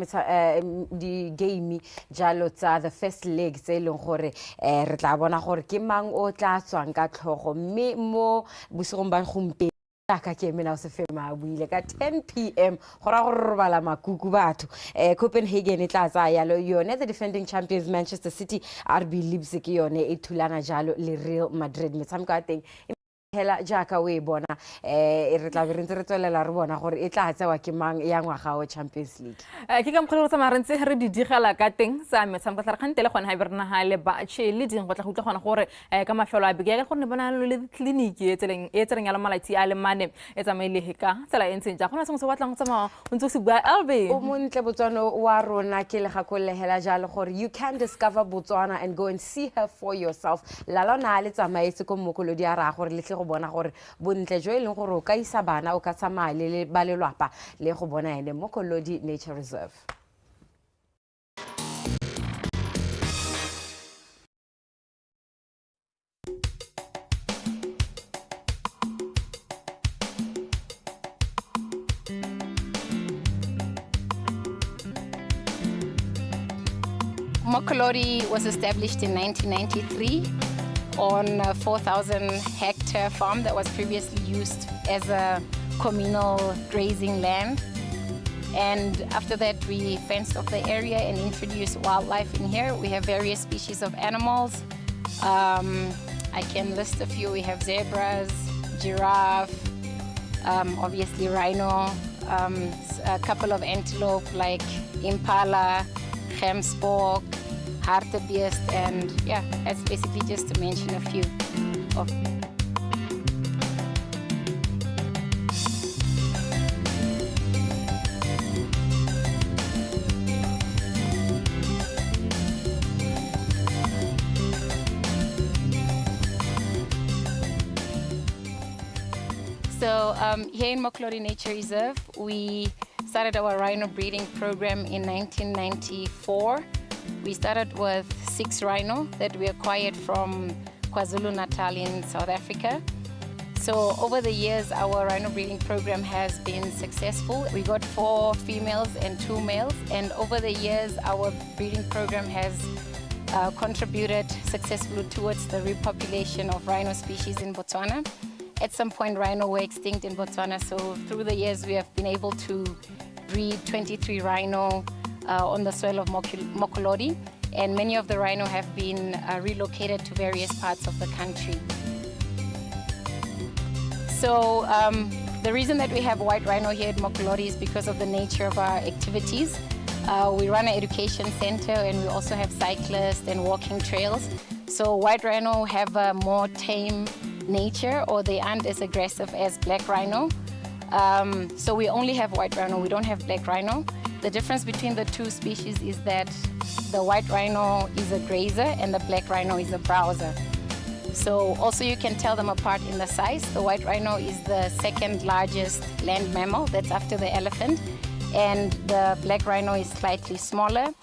di game jalo tsa the first leg tse leng gore re tla bona gore ke mang o tla tswang ka tlhogo mme mo bosigong ba gompe ka ke mena o se fema buile ka 10 p.m. gora go robala makuku batho Copenhagen e tla tsaya lo yone the defending champions Manchester City RB Leipzig yone e thulana jalo le Real Madrid metshameko a teng hela jaaka we bona re tla be re ntse re tswelela re bona gore e tla tsewa ke mang ya ngwaga o Champions League ke ka mokgwa tsa marentse re di digela ka teng sa metshameko tla re khantele gona ha berna ha le ba tshele ding go tla go gona gore ka mafelo a bege gore ne bona le clinic e tseleng ya malati a le mane e tsamaile heka tsela e ntseng ja gona se mo se batlang tsama o ntse se bua LB o montle Botswana wa rona ke le gakolle hela jalo gore you can discover Botswana and go and see her for yourself la lona le tsamaetse ko mokolodi a ra gore le tle go bona gore bontle jo e leng gore o ka isa bana o ka tsamaya le ba lelwapa le go bona ene mo Kolodi Nature Reserve. Mokolodi was established in 1993 on a 4,000 hectare farm that was previously used as a communal grazing land. And after that, we fenced off the area and introduced wildlife in here. We have various species of animals. I can list a few. We have zebras, giraffe, obviously rhino, a couple of antelope like impala, gemsbok, hartebeest, and yeah, that's basically just to mention a few of. So here in Mokolodi Nature Reserve, we started our rhino breeding program in 1994. We started with 6 rhino that we acquired from KwaZulu-Natal in South Africa. So over the years, our rhino breeding program has been successful. We got 4 females and 2 males, and over the years, our breeding program has contributed successfully towards the repopulation of rhino species in Botswana. At some point, rhino were extinct in Botswana, so through the years, we have been able to breed 23 rhino on the soil of Mokolodi, and many of the rhino have been relocated to various parts of the country. So the reason that we have white rhino here at Mokolodi is because of the nature of our activities. We run an education center, and we also have cyclists and walking trails. So white rhino have a more tame nature, or they aren't as aggressive as black rhino. So we only have white rhino, we don't have black rhino. The difference between the 2 species is that the white rhino is a grazer and the black rhino is a browser. So also you can tell them apart in the size. The white rhino is the 2nd largest land mammal, that's after the elephant, and the black rhino is slightly smaller.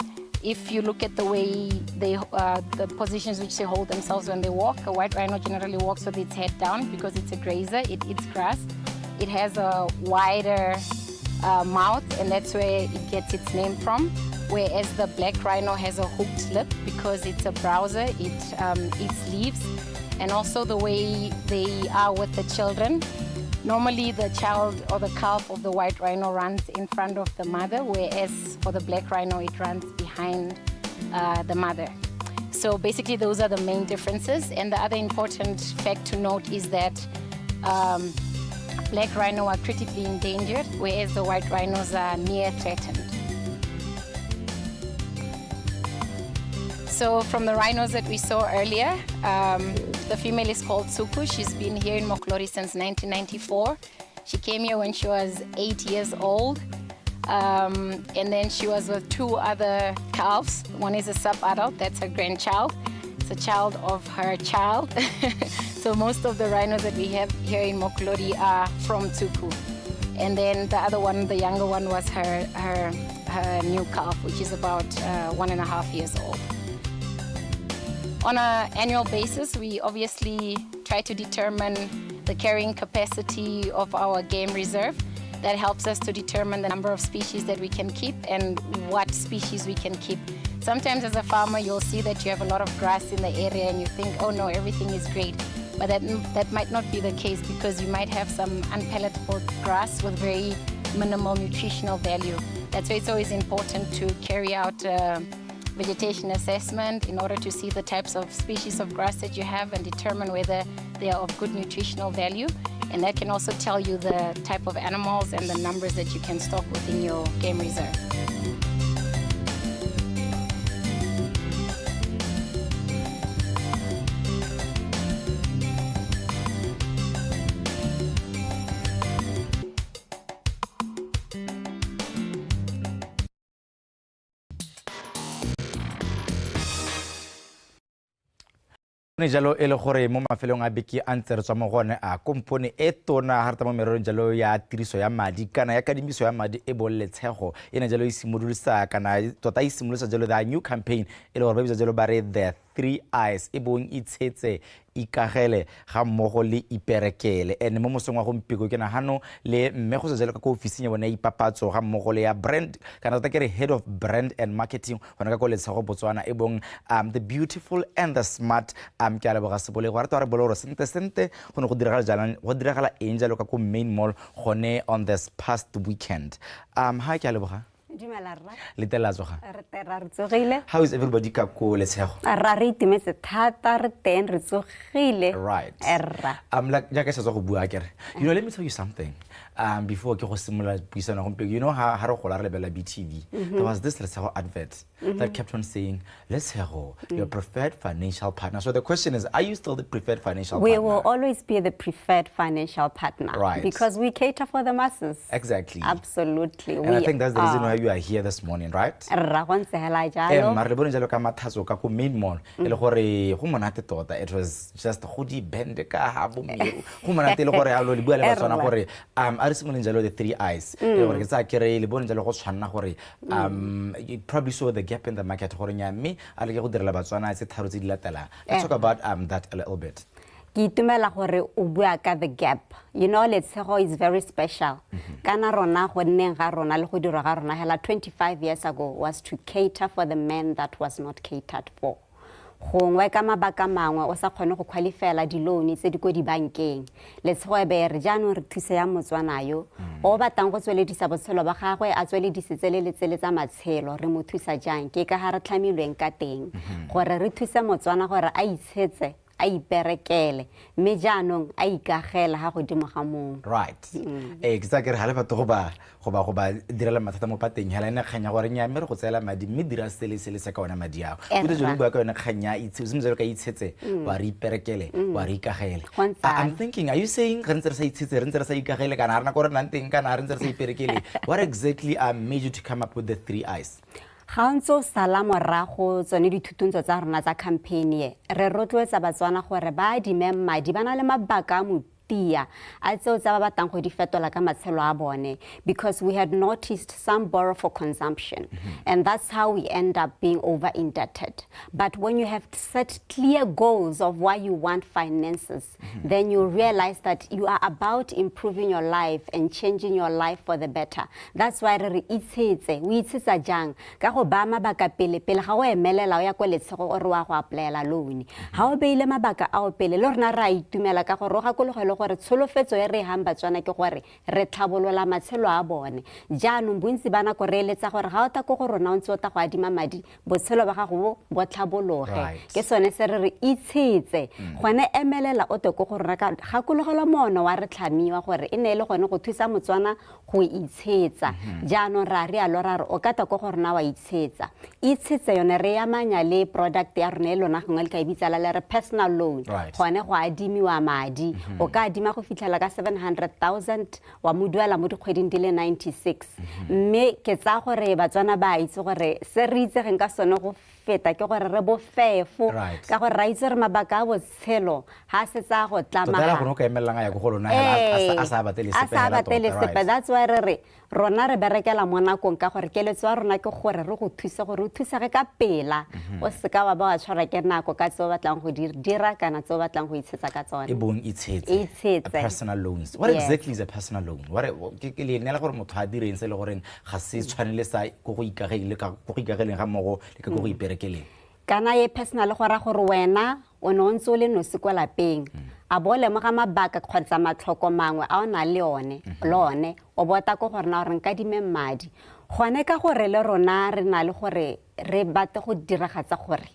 If you look at the way the positions which they hold themselves when they walk, a white rhino generally walks with its head down because it's a grazer, it eats grass. It has a wider mouth, and that's where it gets its name from, whereas the black rhino has a hooked lip because it's a browser, it eats leaves. And also the way they are with the children Normally, the child or the calf of the white rhino runs in front of the mother, whereas for the black rhino, it runs behind the mother. So basically, those are the main differences. And the other important fact to note is that black rhino are critically endangered, whereas the white rhinos are near threatened. So from the rhinos that we saw earlier, the female is called Tsuku. She's been here in Moklori since 1994. She came here when she was 8 years old. And then she was with 2 other calves. One is a sub-adult, that's her grandchild. It's a child of her child. So most of the rhinos that we have here in Moklori are from Tsuku. And then the other one, the younger one, was her new calf, which is about 1.5 years old. On an annual basis, we obviously try to determine the carrying capacity of our game reserve. That helps us to determine the number of species that we can keep and what species we can keep. Sometimes as a farmer, you'll see that you have a lot of grass in the area and you think, oh no, everything is great. But that might not be the case because you might have some unpalatable grass with very minimal nutritional value. That's why it's always important to carry out vegetation assessment in order to see the types of species of grass that you have and determine whether they are of good nutritional value. And that can also tell you the type of animals and the numbers that you can stock within your game reserve. ne jalo e le gore mo mafelong a beke a ntse re tswa mo gone a kompone e tona harta mo mererong jalo ya tiriso ya madi kana ya kadimiso ya madi e bolletshego e ne jalo e simololisa kana tota e simololisa jalo the new campaign e le gore ba bitsa jalo ba re the 3 eyes e bong itshetse ikagele ga mmogo le iperekele ene mo mosong wa gompiko ke nagano le mme go se jalo ka ofising ya bona ipapatso ga mmogo le ya brand kana ta ke re head of brand and marketing gona ka go letshego Botswana e bong the beautiful and the smart ke a leboga se bole go rata re bole gore sente go ne go diragala eng jalo ka ko main mall gone on this past weekend ha ke a leboga Litela tsoga. How is everybody ka ko letshego? Ra re itemetse thata re teng re tsogile. Right. Like ja ka se go bua kere. You know, let me tell you something. Before ke go simola puisano gompe, you know ha re gola re lebela BTV. There was this letshego advert that kept on saying letshego, your preferred financial partner. So the question is, are you still the preferred financial partner? We will always be the preferred financial partner. Right. Because we cater for the masses. Exactly. Absolutely. And I think that's the reason why you are here this morning, right? Jalo ka mathatso ka ko main mall ele gore go monate tota. It was just godi bend ka ha bo me go monate le gore a lo le bua le Batswana gore a re simoleng jalo the 3 eyes le gore ke tsa kere le bone jalo go tshwanna gore you probably saw the gap in the market gore nya me a le ke go direla Batswana tse tharo tse di latela. Let's talk about that a little bit. Ke itumela gore o bua ka the gap. You know, letshego is very special. Kana rona go nneng ga rona le go dira ga rona hela 25 years ago was to cater for the men that was not catered for. Gongwe ka mabaka mangwe o sa kgone go qualifyela di loan tse di ko di bankeng. Letshego e be re jaanong re thuse ya Motswana yo o batang go tsweledisa botshelo ba gagwe a tsweledisitse le letsele tsa matshelo re mo thusa jang ke ka ha re tlhamilweng ka teng gore re thuse Motswana gore a itshetse a iperekele me jaanong a ikagela ha godimo ga mong. Right. Exactly. Ha le batho go ba direla mathata mo pateng hela ene kganya gore nya me re go tsela madi me dira sele se ka ona madi ao go di jolo bua ka ona kganya itse mo ka itshetse wa re iperekele wa re ikagele. I'm thinking, are you saying re ntse re sa itshetse re ntse re sa ikagele kana rena gore nang teng kana re ntse re sa iperekele? What exactly made you to come up with the 3 eyes? Gaontsho sala morago tsone dithutuntso tsa rona tsa campaign e re rotloetsa Batswana gore ba di madi bana le mabaka mo tia a tseo tsa ba batang go di fetola ka matshelo a bone because we had noticed some borrow for consumption and that's how we end up being over indebted. But when you have set clear goals of why you want finances, then you realize that you are about improving your life and changing your life for the better. That's why re itshetse we itsetsa jang ka go ba mabaka pele ga go emelela o ya kwa letshego o re wa go applyela loan ha o beile mabaka a o pele le rena ra itumela ka go roga kologelo gore tsholofetso e re hang batswana ke gore re tlhabolola matshelo a bone jaanong bontsi ba nako re eletsa gore ga o ta ko go rona o ntse o ta go adima madi botshelo ba gago bo tlhabologe ke sone se re re itshetse gone emelela o te ko go rona ka gakologela mono wa re tlhamiwa gore e ne e le gone go thusa motswana go itshetsa jaanong ra re alo ra re o ka ta ko go rona wa itshetsa yone re amanya le product ya rona e lona gongwe le ka ibitsala le re personal loan gone go adimiwa madi o ka adima go fitlhela ka 700,000 wa mo duela mo dikgweding di le 96 mme ke tsa gore batswana ba itse gore se re itsegeng ka sone go feta ke gore re bofefo ka gore ra itse re mabaka a botshelo ha se tsa go tlama that's why re rona re berekela mo nakong ka gore keletso ya rona ke gore re go thusa gore o thusege ka pela o seka wa ba wa tshwara ke nako ka tse o batlang go dira kana tse o batlang go itshetsa ka tsone e bong itsetse personal loans. What exactly is a personal loan? Ke le nela gore motho a direng se le gore ga se tshwanele sa go ikagele ga mogo le ka go iperekeleng kana ye personal go ra gore wena o ne o ntse o le nosi kwa lapeng a bo lemoga mabaka kgotsa matlhoko mangwe a o na le one o bota ko gore na gore nka dime madi gone ka gore le rona re na le gore re bate go diragatsa gore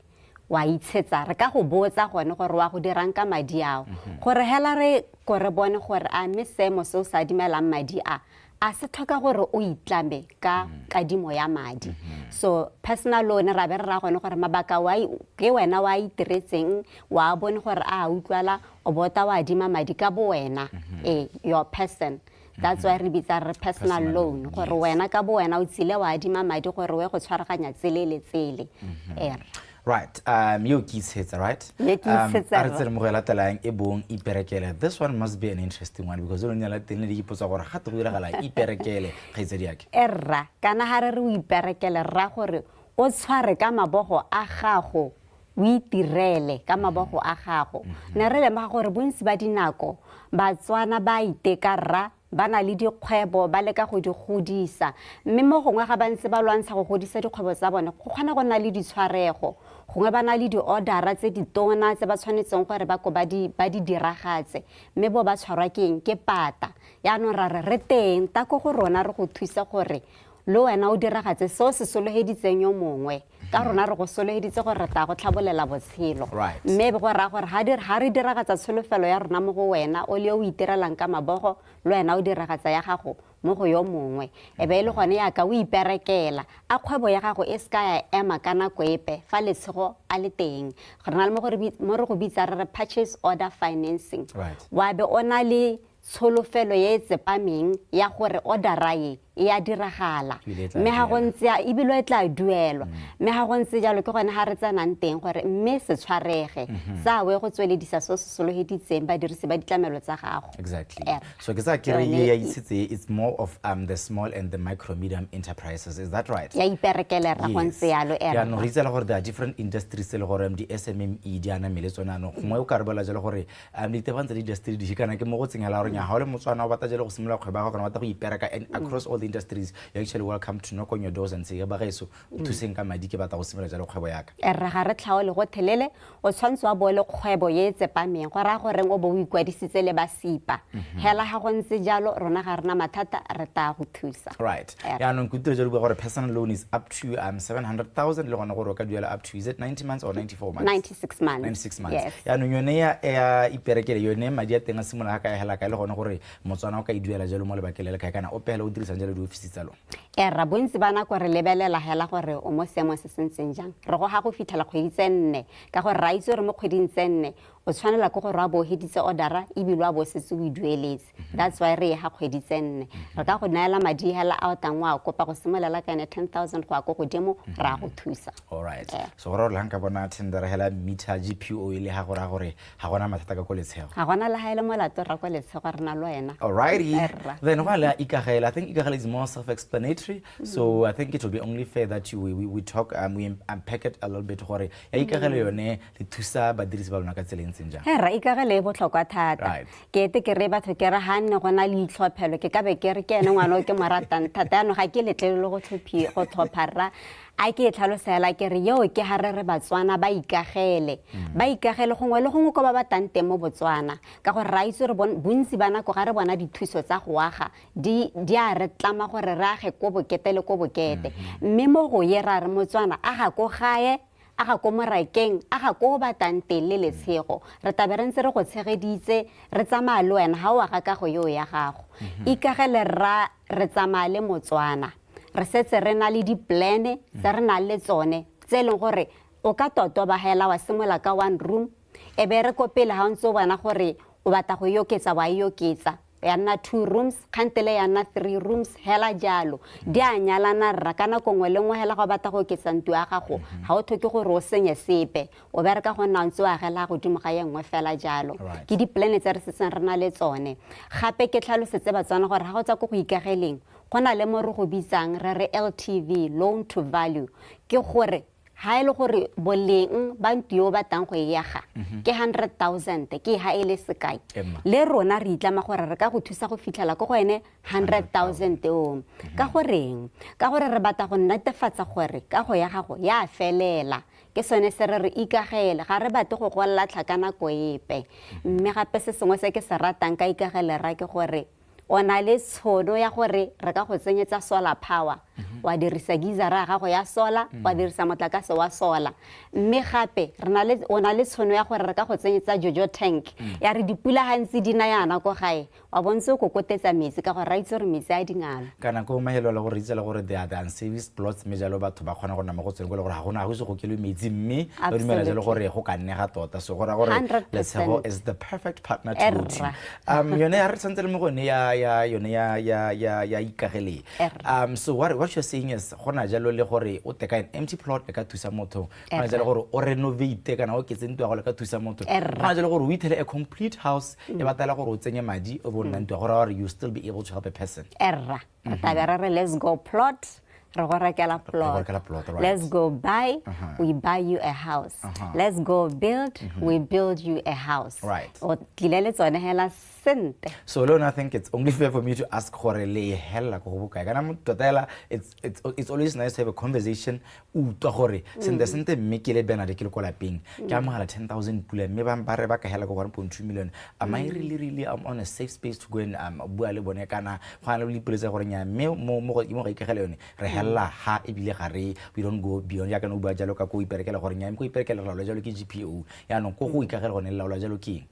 wa itshetsa re ka go botsa gone gore wa go dirang ka madi ao gore hela re ko re bone gore a mme seemo se o sa dimelang madi a se tlhoka gore o itlame ka kadimo ya madi so personal loan ra be re ra gone gore mabaka ke wena wa itiretseng wa bone gore a utlwala o bota wa adima madi ka bo wena your person that's why re bitsa re personal loan gore wena ka bo wena o tsile wa adima madi gore we go tshwaraganya tsele le tsele Right, you kitsetsa, right? This one must be an interesting one because you know erra kana ha re iperekele ra gore o tshware ka mabogo a gago o itirele ka mabogo a gago ne re lemba gore bontsi ba dinako batswana ba itekarra ba na le dikgwebo ba leka go di godisa mme mo gongwe ga ba ntse ba lwantsha go godisa dikgwebo tsa bone go kgona go na le ditshwarego gongwe ba na le di-ordera tse ditona tse ba tshwanetseng gore ba di diragatse mme bo ba tshwarwa ke pata yaanong ra re teng ta ko go rona re go thusa gore le wena o diragatse seo se soloheditseng yo mongwe ka rona re go soloheditse gore re tla go tlhabolela botshelo mme go ra gore ha re diragatsa tsholofelo ya rona mo go wena o le o itirelang ka mabogo le wena o diragatsa ya gago mo go yo mongwe e be le gone ya ka o iperekela a kgwebo ya gago e ska ya ema kana koepe fa letshego a le teng gore na le mo re go bitsa re purchase order financing wa be ona le tsholofelo ye tsepameng ya gore ordera ye ya diragala mme ha go ntse e bilo e tla duelwa mme ha go ntse jalo ke gone ha re tsanang teng gore mme se tshwarege sa we go tsweledisa so se soloheditseng ba dirisi ba ditlamelo tsa gago exactly so ke sa kere ya itsitse it's more of the small and the micro medium enterprises is that right ya iperekele ra go ntse yalo ya no ritsa le gore there are different industries le gore di SMME di ana mele tsona no gongwe o ka re bala jalo gore di tebantse di industry di kana ke mo go tsengela gore nya ha le motswana o bata jalo go simolola kgweba ga kana o bata go ipereka and across all the industries you actually welcome to knock on your doors and say ba gaeso o thuseng ka madi ke batla go simolola jalo kgwebo yaka re ga re tlhao le go thelele o tshwantse wa bole kgwebo ye tsepameng go ra gore o bo o ikwadisitse le ba sipa hela ha go ntse jalo rona ga rena mathata re ta go thusa right ya no nkutile jalo gore personal loan is up to 700,000 le gona gore o ka duela up to is it 90 months or 94 months 96 months ya no yone ya iperekele yone madi a teng a simola ka hela ka le gona gore motswana o ka iduela jalo mo le bakele ka kana o pela o dirisa jalo di office tsa lona ra bontsi bana gore lebelela hela gore o mo seemo se sentseng jang re go ga go fitlhela kgwedi tse 4 ka gore ra itse gore mo kgweding tse 4 o tshwanela ke gore a bo heditse ordera e bilwa bo setse o dueletse that's why re ha kgwedi tse 4 re ka go naela madi hela a tangwa kopa go simolela ka 10,000 go a go godimo ra go thusa all right so gore re ka bona tender hela meter GPO ile ha gore ha gona mathata ka go letshego ha gona la haele mo lato ra go letshego rena lo wena all right then wala ikagela I think ikagela is more self-explanatory so I think it will be only fair that we talk we unpack it a little bit gore ya ikagela yone le thusa ba dirisi ba lona ka tseleng tsenjang ra ikagela e botlhokwa thata ke te ke re batho ke re hanne gona le itlhophelo ke ka be ke re ke ene ngwana o ke moratang thata no ga ke letlele go tlhopha ra a ke tlhalosela ke re yo ke ha re Batswana ba ikagele gongwe le gongwe ko ba batang teng mo Botswana ka gore ra itse re bontsi ba nako ga re bona dithuso tsa go aga di a re tlama gore re age ko bokete le ko bokete mme mo go ye ra re Motswana aga ko gae aga ko morakeng aga ko batang teng le letshego re tabe re ntse re go tshegeditse re tsamaya le wena ga o aga ka go yo ya gago ikagele re tsamaya le Motswana re setse re na le di-plane tse re na le tsone tse leng gore o ka totobagela wa simola ka 1 room e be re ko pele ga o ntse o bona gore o batla go yoketsa wa yoketsa ya nna 2 rooms kgantele ya nna 3 rooms hela jalo di a nyalana rra kana kongwe le ngwe hela go batla go oketsa ntlo ya gago ga o thoke gore o senye sepe o bereka go nna ntse o agela godimo ga ye nngwe fela jalo ke di-plane tse re setseng re na le tsone gape ke tlhalosetse Batswana gore ga go tsa ko go ikageleng go na le mo re go bitsang re re LTV, loan to value ke gore ha e le gore boleng ba ntlo yo batang go e yaga ke 100,000 ke ha e le sekai le rona re itlama gore re ka go thusa go fitlhela go ene 100,000 o ka gore re batla go netefatsa gore ka go ya gago ya felela ke sone se re ikagele ga re batle go golla tlhakana ko epe mme gape se sengwe se ke se ratang ka ikagele ra ke gore o na le tshono ya gore re ka go tsenyetsa solar power wa dirisa gizara ya gago ya solar wa dirisa motlakase wa solar mme gape o na le tshono ya gore re ka go tsenyetsa jojo tank ya re dipula gantsi di na yana ko gae wa bontse o kokotetsa metsi ka gore ra itse gore metsi a dingalo kana ko mahelo le gore itse le gore they are the unserviced plots mme jalo batho ba kgona go nna mo go tseng go le gore ga gona go se go kelwe metsi mme ba dumela jalo gore go ka nnega tota so gore letshego is the perfect partner to go to yone ya re santse le mo gone ya ikagele so what you're saying is gona jalo le gore o teka an empty plot le ka thusa motho gona jalo gore o renovate kana o ketse ntwa go le ka thusa motho gona jalo gore o ithele a complete house e batala gore o tsenye madi o bona ntwa gore you still be able to help a person let's go plot let's go buy we buy you a house let's go build we build you a house o tlile tsone hela sente so Lona, I think it's only fair for me to ask gore le hela go bokae kana mototela it's always nice to have a conversation utwa gore sente mme ke le bena de ke le ko lapeng ke amogela 10,000 pula mme ba mpare ba ka hela go 1.2 million am I really I'm on a safe space to go and bua le bone kana ga le ipoletse gore nya mme mo go ikagele yone re hela ha ebile gare we don't go beyond ya kana o bua jalo ka go iperekela gore nya go iperekela la jalo ke GPO ya no go ikagela gone la jalo ke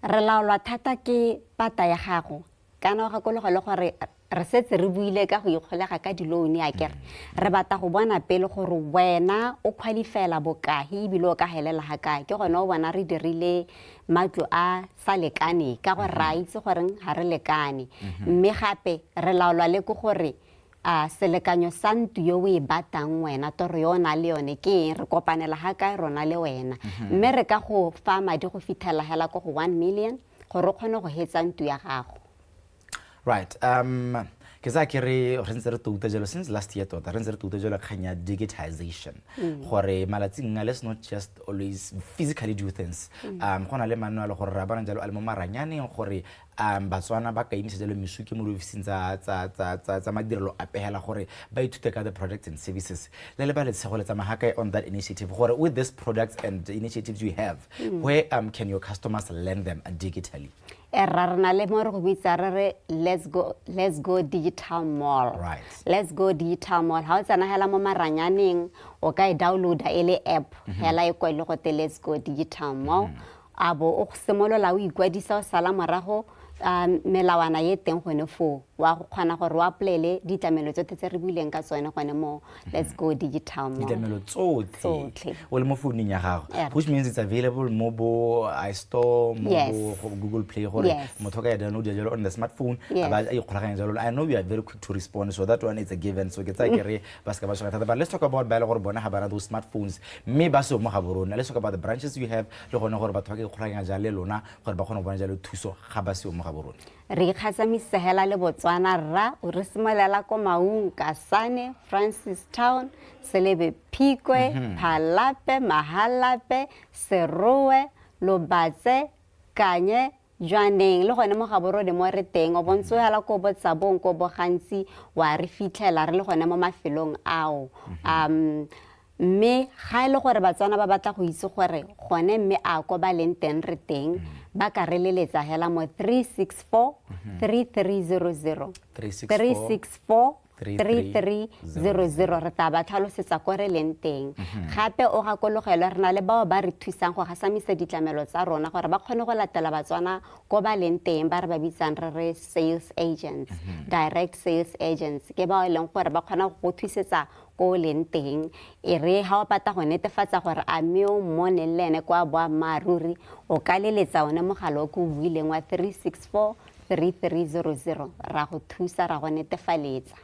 re laolwa thata ke pata ya gago kana ga go le gore re setse re buile ka go ikgolega ka di-loan ya kere re batla go bona pele gore wena o qualifyela bokae ebile o ka helela ga kae ke gone o bona re dirile matlo a sa lekane ka gore ra itse gore ga re lekane mme gape re laolwa le go gore selekanyo sa ntlo yo o e batang wena toro yo na le yone ke re kopanela ga kae rona le wena mme re ka go fa madi go fitlhela hela go 1 million gore o kgone go hetsa ntlo ya gago right ke sa ke re ntse re touta jalo since last year tota re ntse re touta jalo kganya digitization gore malatsing let's not just always physically do things gona le manual gore ra bana jalo a le mo maranyaneng gore Batswana ba ka imisa jalo mesuke mo ofising tsa madirelo a pehela gore ba ithute ka the products and services le ba le tshego le tsama haka on that initiative gore with this products and the initiatives you have where can your customers learn them digitally rarna le mo re go bitsa re let's go digital mall let's go digital mall ha o tsana hela mo maranyaneng o ka e downloada ele app hela e kwa ile go te let's go digital mall abo o semolola o ikwadisa o sala morago melawana ye teng gone fo wa go kgona gore wa plele ditlamelo tsotlhe tse re buileng ka tsone gone mo let's go digital mall ditlamelo tsotlhe o le mo founung ya gago which means it's available mo bo iStore mo bo Google Play gore motho ka ya download ya jalo on the smartphone aba e kgolaganya jalo I know we are very quick to respond so that one is a given so ke tsa ke re ba ska ba shona thata but let's talk about ba le gore bona ga bana those smartphones mme ba se mo ga borona let's talk about the branches you have le gone gore batho ba ke kgolaganya jalo lona gore ba kgona go bona jalo thuso ga ba se mo ga borona re ikgatsamisa hela le Botswana rra o re simolela ko Maung Kasane Francistown Selebe Phikwe Phalape Mahalape Serowe Lobatse Kanye jwaneng le gone mo gaborone mo re teng o bontse hela ko botsabong ko bo gantsi wa re fitlhela re le gone mo mafelong ao mme ga ile gore batswana ba batla go itse gore gone mme a ko ba leng teng re teng ba ka re leletsa hela mo 364 3300 364 3300 re tla ba tlhalosetsa ko re leng teng gape o gakologelwa re na le bao ba re thusang go gasamisa ditlamelo tsa rona gore ba kgone go latela batswana ko ba leng teng ba re ba bitsang re sales agents direct sales agents ke bao e leng gore ba kgona go thusetsa ko leng teng e re ha o pata go netefatsa gore a mme o mmone le ene kwa boammaaruri o ka leletsa one mogala o ko buileng wa 364 3300 ra go thusa ra go netefaletsa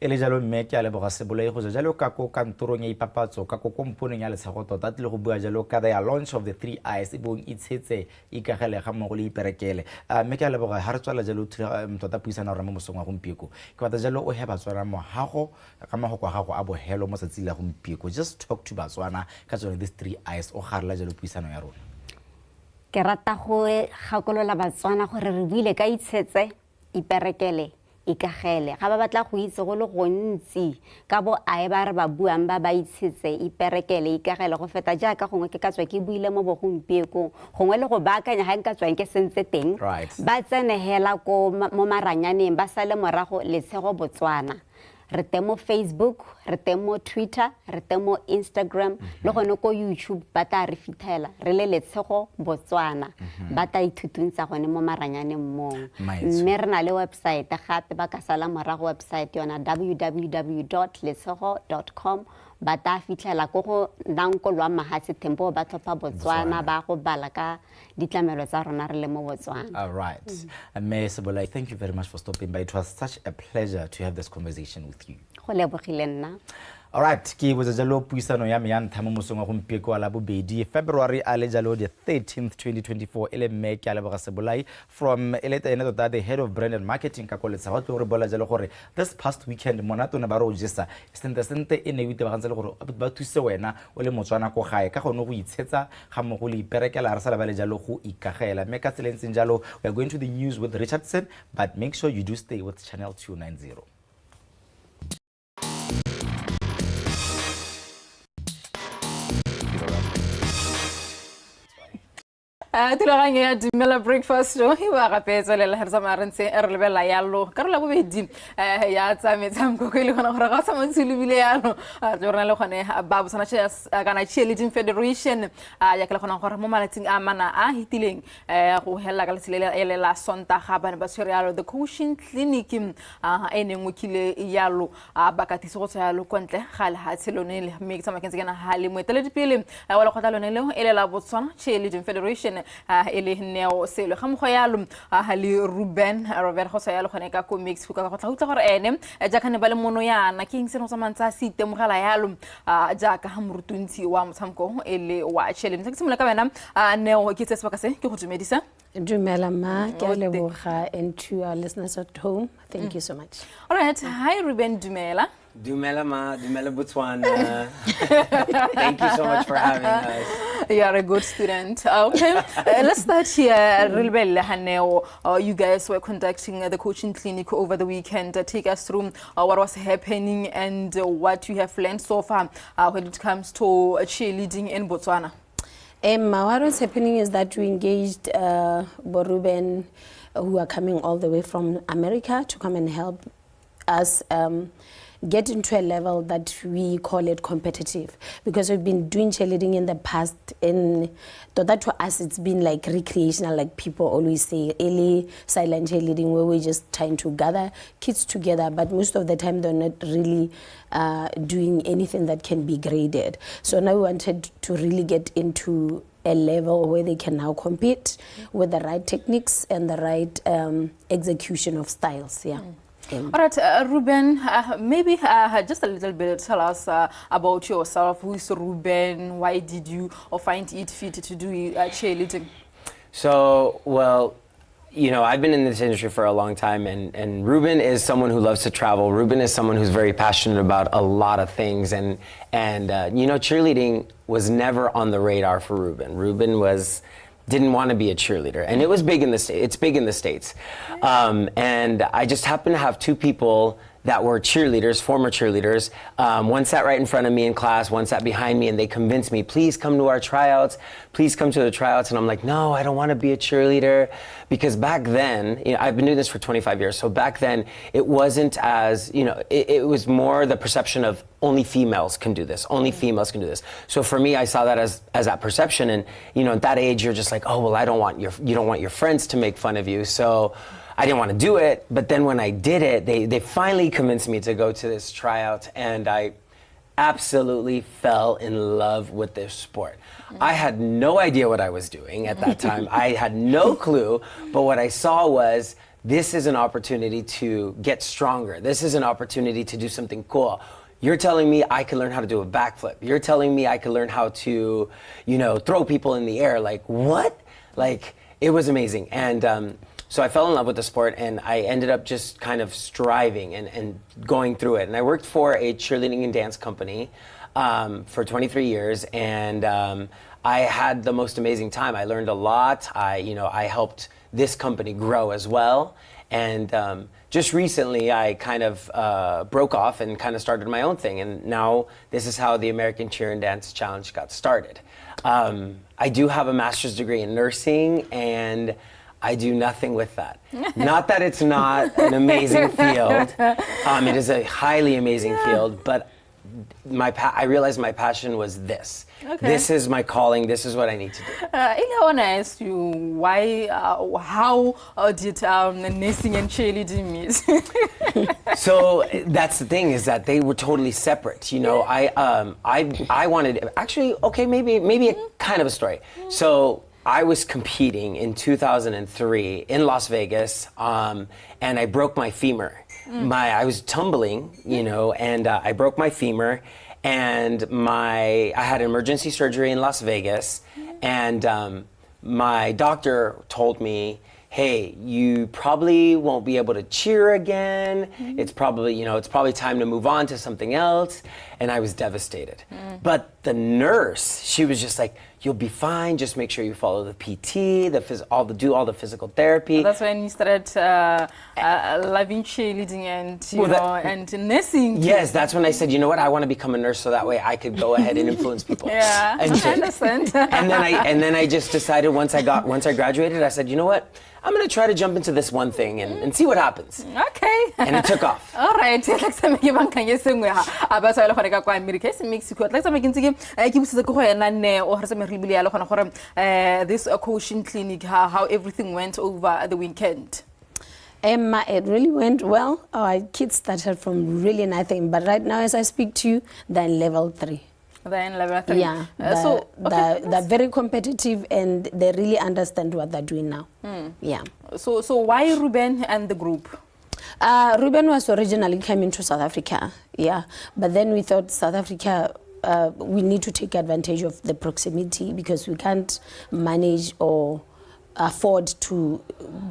e le jalo mme ke a leboga Sebolai go jalo ka ko kantorong ya ipapatso ka ko komponeng ya Letshego tota tle go bua jalo ka the launch of the 3 eyes e bong itshetse ikagele ga mo go le iperekele mme ke a leboga ha re tswala jalo tota puisana re mo mosong wa gompieko ke batla jalo o he batswana mo hago ka magoko ga go a bohelo mo satsile la gompieko just talk to batswana ka tsone this 3 eyes o garela jalo puisano ya rona ke rata go gakolola batswana gore re buile ka itshetse iperekele ikagele ga ba batla go itse go le gontsi ka bo ae ba re ba buang ba itshetse iperekele ikagele go feta jaaka gongwe ke ka tswa ke buile mo bogompieko gongwe le go baakanya ga nka tswang ke sentse teng ba tsene hela ko mo maranyaneng ba sale morago Letshego Botswana re teng mo Facebook re teng mo Twitter re teng mo Instagram le gone ko YouTube ba tla re fitlhela re le Letshego Botswana ba tla ithutuntsa gone mo maranyaneng mong mme re na le website gape ba ka sala morago website yona www.letshego.com ba tla fitlhela go go nanko lwa mahatse tempo ba tlhopha Botswana ba go bala ka ditlamelo tsa rona re le mo Botswana. All right. Mme Sebolai, thank you very much for stopping by. It was such a pleasure to have this conversation with you. Go lebogile nna. All right, ke botsa jalo puisano ya me ya ntlha mo mosong wa gompieko wa la bobedi February a le jalo the 13th 2024 ele mme ke a leboga Sebolai from eleta ene tota the head of brand and marketing ka koletsa go tlo re bola jalo gore this past weekend monato ne ba re o jesa sente ene wite ba gantse le gore ba thuse wena o le Motswana ko gae ka gone go itshetsa ga mo go le iperekela re sala ba le jalo go ikagela mme ka tselentseng jalo we are going to the news with Richardson but make sure you do stay with channel 290. Tulaganya ya DUMELA breakfast show wa gapetsa le herza marentse re lebela yalo ka re la bobedi ya tsa metshamko go ile gona gore ga sa motsilibile yalo re rena le gone ba botswana kana cheerleading federation ya ke le gona gore mo malatsing a mana a hitileng go hella ka letsile ele la sonta ga bana ba tshwere yalo the coaching clinic ene ngokile yalo ba ka tiso go tsaya lo kontle ga le ha tselone le me ke tsamakense kana ha le moetele dipele wa le khotla lone le ele la Botswana cheerleading federation ele neo selo ga mogo yalo le Ruben go sa yalo gone ka ko Mexico ka go tla utla gore ene jaaka ne ba le mono yana ke eng se no tsamantsa se itemogela yalo jaaka ha morutuntsi wa motshamko ele wa challenge ke semola ka bana neo ke tsese ba ka se ke go dumedisa Dumela ma ke a leboga and to our listeners at home thank you so much. All right, hi Ruben Dumela. Dumela ma, Dumela Botswana. Thank you so much for having us. You are a good student. Okay, let's start here. You guys were conducting the coaching clinic over the weekend. Take us through what was happening and what you have learned so far when it comes to cheerleading in Botswana. What was happening is that we engaged Boruben, who are coming all the way from America to come and help us get into a level that we call it competitive, because we've been doing cheerleading in the past, and that to us it's been like recreational, like people always say, early silent cheerleading, where we're just trying to gather kids together, but most of the time they're not really doing anything that can be graded. So now we wanted to really get into a level where they can now compete with the right techniques and the right execution of styles. All right, Ruben, maybe just a little bit tell us about yourself. Who is Ruben? Why did you find it fit to do cheerleading? So, well, you know, I've been in this industry for a long time, and Ruben is someone who loves to travel. Ruben is someone who's very passionate about a lot of things, and you know, cheerleading was never on the radar for Ruben. Ruben was didn't want to be a cheerleader, and it was big in the States. It's big in the States, and I just happened to have two people that were cheerleaders, former cheerleaders. One sat right in front of me in class, one sat behind me, and they convinced me, please come to our tryouts, please come to the tryouts. And I'm like, no, I don't want to be a cheerleader. Because back then, I've been doing this for 25 years, so back then it wasn't as, it was more the perception of only females can do this, only females can do this. So for me, I saw that as that perception, and at that age, you're just like, oh, well, you don't want your friends to make fun of you, so I didn't want to do it. But then when I did it, they finally convinced me to go to this tryout, and I absolutely fell in love with this sport. I had no idea what I was doing at that time. I had no clue, but what I saw was, this is an opportunity to get stronger. This is an opportunity to do something cool. You're telling me I can learn how to do a backflip. You're telling me I can learn how to, throw people in the air. Like, what? Like, it was amazing. And so I fell in love with the sport, and I ended up just kind of striving and going through it. And I worked for a cheerleading and dance company for 23 years, and I had the most amazing time. I learned a lot. I helped this company grow as well. And just recently, I kind of broke off and kind of started my own thing. And now this is how the American Cheer and Dance Challenge got started. I do have a master's degree in nursing, and I do nothing with that. Not that it's not an amazing field. It is a highly amazing field, but I realized my passion was this. Okay. This is my calling. This is what I need to do. I want to ask you why, how did nursing and cheerleading meet? So that's the thing, is that they were totally separate. I wanted, actually, okay, maybe a kind of a story. So I was competing in 2003 in Las Vegas, and I broke my femur. I was tumbling, and I broke my femur, and I had emergency surgery in Las Vegas, and my doctor told me, hey, you probably won't be able to cheer again. It's probably time to move on to something else. And I was devastated. But the nurse, she was just like, you'll be fine. Just make sure you follow the PT, do all the physical therapy. That's when you started loving cheerleading and nursing. Yes, that's when I said, you know what? I want to become a nurse, so that way I could go ahead and influence people. Yeah, I understand. and then I just decided, once I graduated, I said, you know what? I'm going to try to jump into this one thing and see what happens. Okay. And it took off. All right. Like some ke bankanye sengwe ha aba sa le gone ka kwa America se Mexico. Like some ke ntse ke botse go yena ne o re se me ribile ya le gone gore this coaching clinic, how everything went over the weekend. It really went well. Our kids started from really nothing, but right now as I speak to you, they're in level 3. They're in level 3. Yeah, they're very competitive, and they really understand what they're doing now. Yeah. So why Ruben and the group? Ruben was originally coming to South Africa, yeah, but then we thought South Africa, we need to take advantage of the proximity, because we can't manage or afford to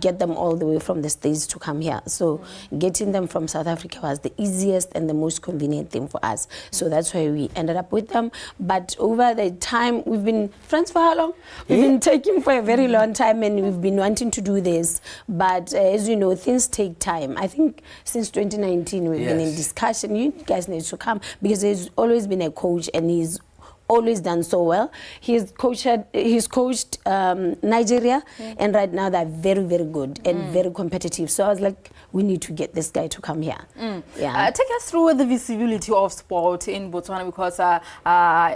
get them all the way from the States to come here. So getting them from South Africa was the easiest and the most convenient thing for us. So that's why we ended up with them. But over the time, we've been friends for how long? We've been taking for a very long time, and we've been wanting to do this. But as you know, things take time. I think since 2019, we've been in discussion. You guys need to come, because there's always been a coach, and he's always done so well. He's coached Nigeria, and right now they're very, very good and very competitive. So I was like, we need to get this guy to come here. Yeah. Take us through the visibility of sport in Botswana, because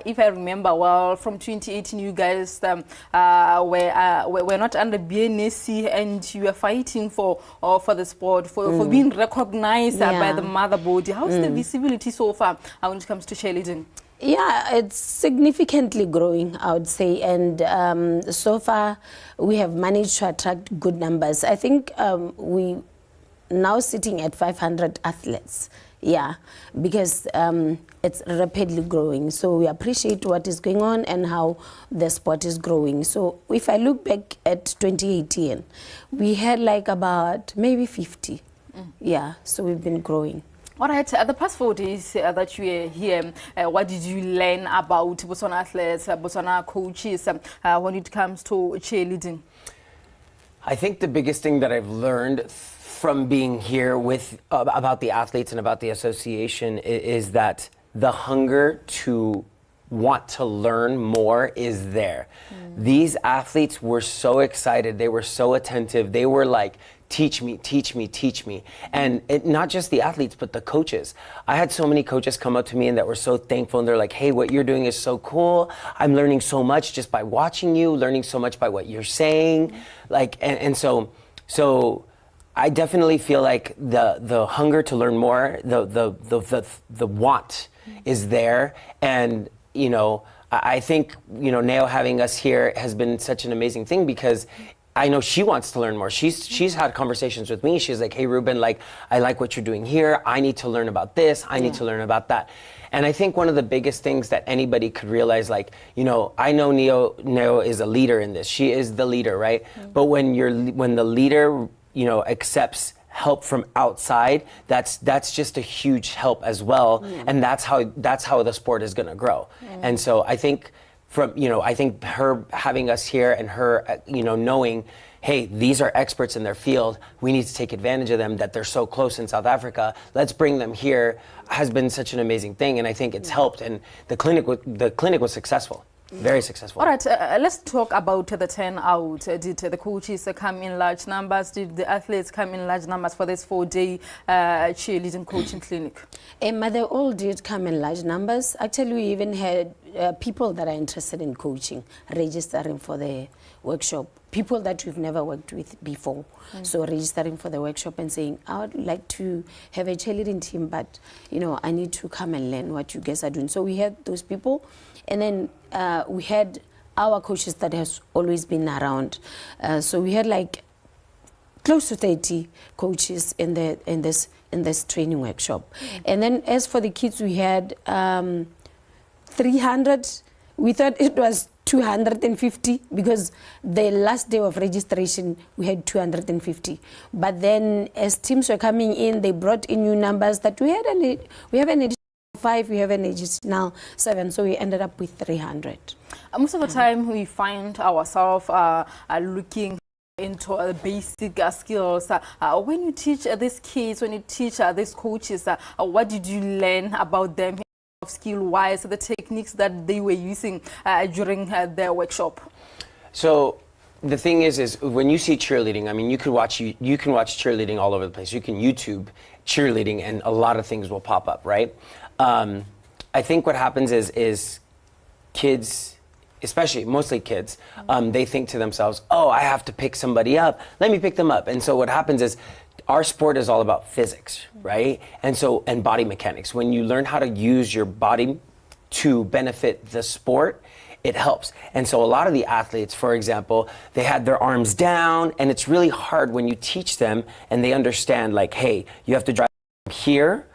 if I remember well, from 2018 you guys were not under BNSC, and you were fighting for the sport, for being recognized by the mother body. How's the visibility so far when it comes to cheerleading? Yeah, it's significantly growing, I would say, and so far we have managed to attract good numbers. I think we now sitting at 500 athletes, yeah, because it's rapidly growing. So we appreciate what is going on and how the sport is growing. So if I look back at 2018, we had like about maybe 50, yeah, so we've been growing. All right, the past 4 days that you were here, what did you learn about Botswana athletes, Botswana coaches when it comes to cheerleading? I think the biggest thing that I've learned from being here with about the athletes and about the association is that the hunger to want to learn more is there. These athletes were so excited. They were so attentive. They were like, teach me, teach me, teach me. And not just the athletes, but the coaches. I had so many coaches come up to me and that were so thankful. And they're like, hey, what you're doing is so cool. I'm learning so much just by watching you, learning so much by what you're saying. Like, and so I definitely feel like the hunger to learn more, the want is there. And, you know, I think, you know, Neo having us here has been such an amazing thing because I know she wants to learn more. She's had conversations with me. She's like, hey, Ruben, like, I like what you're doing here. I need to learn about this. I need to learn about that. And I think one of the biggest things that anybody could realize, like, you know, I know Neo is a leader in this. She is the leader, right? But when the leader, you know, accepts help from outside, that's just a huge help as well. And that's how the sport is going to grow. And so I think I think her having us here and her, you know, knowing, hey, these are experts in their field. We need to take advantage of them, that they're so close in South Africa. Let's bring them here, has been such an amazing thing. And I think it's helped. And the clinic was successful. Very successful. All right, let's talk about the turnout. Did the coaches come in large numbers? Did the athletes come in large numbers for this 4-day cheerleading coaching clinic? They all did come in large numbers. Actually, we even had people that are interested in coaching registering for the workshop. People that we've never worked with before. So registering for the workshop and saying, I would like to have a cheerleading team, but, you know, I need to come and learn what you guys are doing. So we had those people. And then we had our coaches that has always been around. So we had like close to 30 coaches in this training workshop. And then as for the kids, we had 300. We thought it was 250 because the last day of registration we had 250. But then as teams were coming in, they brought in new numbers that we have an additional 5, we have an additional 7, so we ended up with 300. Most of the time we find ourselves looking into basic skills. When you teach these kids, when you teach these coaches, what did you learn about them skill-wise, the techniques that they were using during their workshop? So the thing is when you see cheerleading, I mean, you can watch cheerleading all over the place. You can YouTube cheerleading and a lot of things will pop up, right? I think what happens is kids, especially mostly kids, they think to themselves, oh, I have to pick somebody up. Let me pick them up. And so what happens is our sport is all about physics, right? And body mechanics. When you learn how to use your body to benefit the sport, it helps. And so a lot of the athletes, for example, they had their arms down, and it's really hard when you teach them and they understand, like, hey, you have to drive from here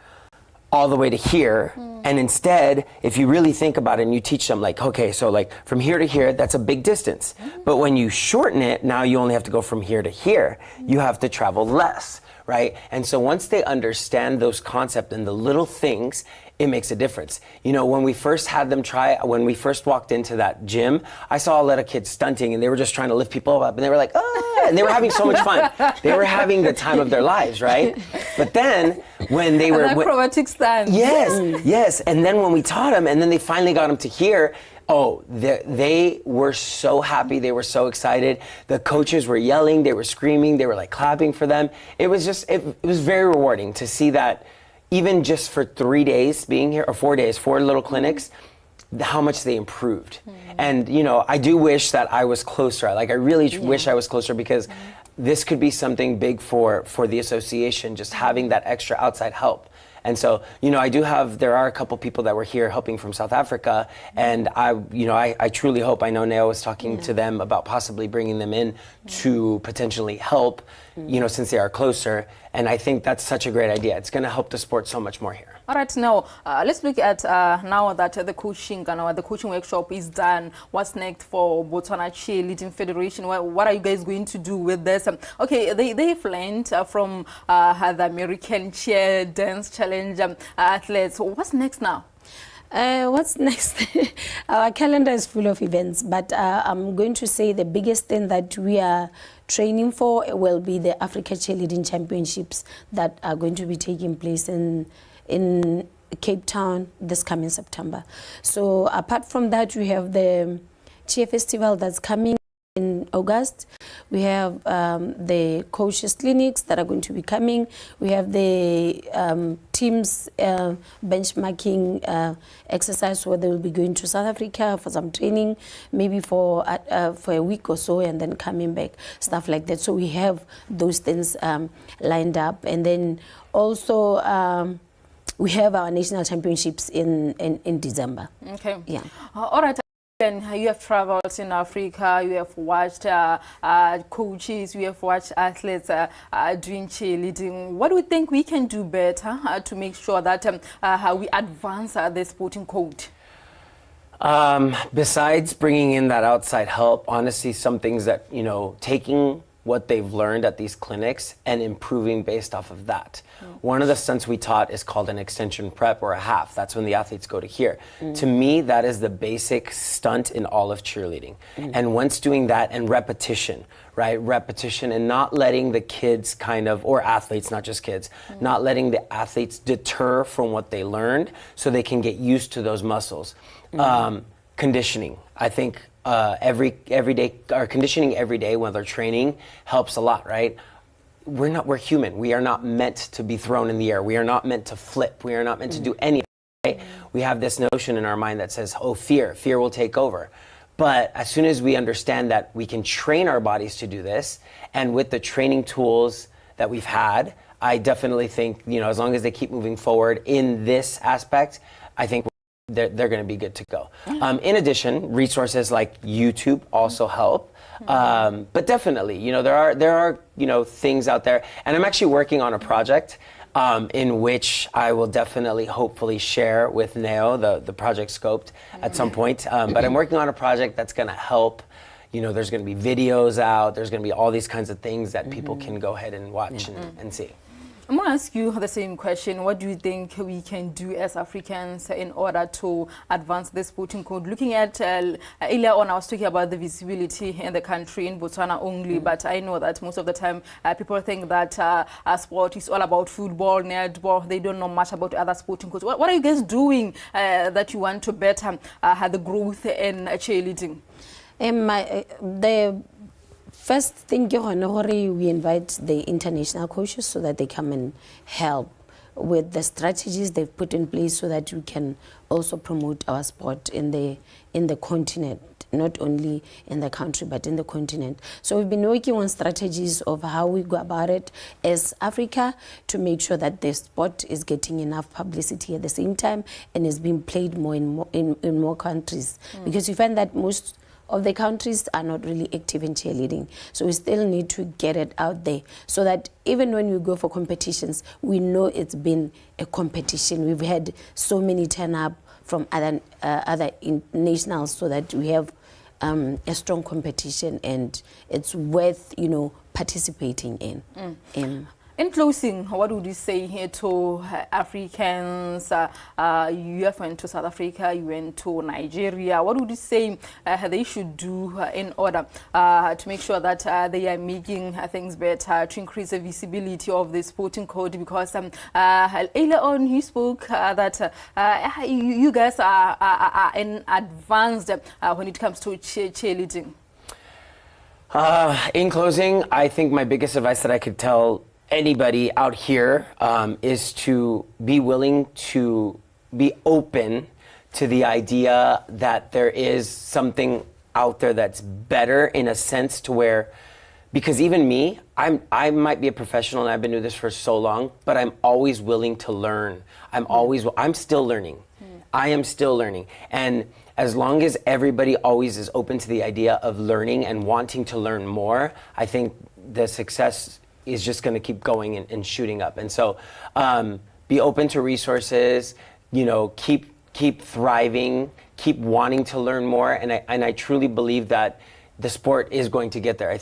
all the way to here. And instead, if you really think about it and you teach them, like, okay, so like from here to here, that's a big distance. But when you shorten it, now you only have to go from here to here. You have to travel less, right? And so once they understand those concepts and the little things, it makes a difference. You know, when we first had them when we first walked into that gym, I saw a lot of kids stunting and they were just trying to lift people up and they were like, oh, and they were having so much fun. They were having the time of their lives, right? But then when they were... acrobatic stand. Yes. And then when we taught them and then they finally got them to here, oh, they were so happy. They were so excited. The coaches were yelling. They were screaming. They were like clapping for them. It was just, it was very rewarding to see that even just for 3 days being here, or 4 days, 4 little clinics, how much they improved. And, you know, I do wish that I was closer. Like, I really wish I was closer because this could be something big for the association, just having that extra outside help. And so, you know, there are a couple people that were here helping from South Africa, and I truly hope, I know Neo was talking to them about possibly bringing them in to potentially help, you know, since they are closer. And I think that's such a great idea. It's going to help the sport so much more here. All right, now let's look at now that the coaching workshop is done. What's next for Botswana Cheerleading Federation? What are you guys going to do with this? Okay, they've learned from the American Cheer Dance Challenge athletes. What's next now? What's next? Our calendar is full of events, but I'm going to say the biggest thing that we are training for will be the Africa Cheerleading Championships that are going to be taking place in Cape Town this coming September. So apart from that, we have the Cheer Festival that's coming in August. We have the coaches clinics that are going to be coming. We have the teams benchmarking exercise where they will be going to South Africa for some training, maybe for a week or so, and then coming back, stuff like that. So we have those things lined up, and then also we have our national championships in December. Okay. Yeah. All right. And you have traveled in Africa, you have watched coaches, you have watched athletes doing cheerleading. What do you think we can do better to make sure that we advance the sporting code? Besides bringing in that outside help, honestly, some things that, taking what they've learned at these clinics and improving based off of that. One of the stunts we taught is called an extension prep or a half. That's when the athletes go to here. To me, that is the basic stunt in all of cheerleading. And once doing that and repetition, right? Repetition and not letting the kids or athletes, not just kids, not letting the athletes deter from what they learned so they can get used to those muscles. Conditioning, I think every day, or conditioning every day when they're training helps a lot, right? We're human. We are not meant to be thrown in the air. We are not meant to flip. We are not meant to do anything. Right? We have this notion in our mind that says, oh, fear will take over. But as soon as we understand that we can train our bodies to do this, and with the training tools that we've had, I definitely think, as long as they keep moving forward in this aspect, I think they're going to be good to go. In addition, resources like YouTube also help. But definitely, there are things out there, and I'm actually working on a project in which I will definitely, hopefully, share with Neo the project scoped at some point. But I'm working on a project that's going to help. There's going to be videos out. There's going to be all these kinds of things that people can go ahead and watch and see. I'm going to ask you the same question. What do you think we can do as Africans in order to advance the sporting code? Looking at, earlier on, I was talking about the visibility in the country, in Botswana only, but I know that most of the time people think that sport is all about football, netball. They don't know much about other sporting codes. What are you guys doing that you want to better the growth in cheerleading? The first thing, we invite the international coaches so that they come and help with the strategies they've put in place so that we can also promote our sport in the continent, not only in the country, but in the continent. So we've been working on strategies of how we go about it as Africa to make sure that the sport is getting enough publicity at the same time and is being played more in more countries. Because we find that most of the countries are not really active in cheerleading. So we still need to get it out there so that even when we go for competitions, we know it's been a competition. We've had so many turn up from other nationals so that we have a strong competition and it's worth, participating in. In closing, what would you say here to Africans? You have went to South Africa, you went to Nigeria. What would you say they should do in order to make sure that they are making things better, to increase the visibility of the sporting code? Because earlier on you spoke that you guys are in advanced when it comes to cheerleading. In closing, I think my biggest advice that I could tell anybody out here is to be willing to be open to the idea that there is something out there that's better, in a sense to where, because even me, I might be a professional and I've been doing this for so long, but I'm always willing to learn. I'm still learning. I am still learning. And as long as everybody always is open to the idea of learning and wanting to learn more, I think the success is just going to keep going and shooting up. And so be open to resources, you know, keep thriving, keep wanting to learn more, and I truly believe that the sport is going to get there. I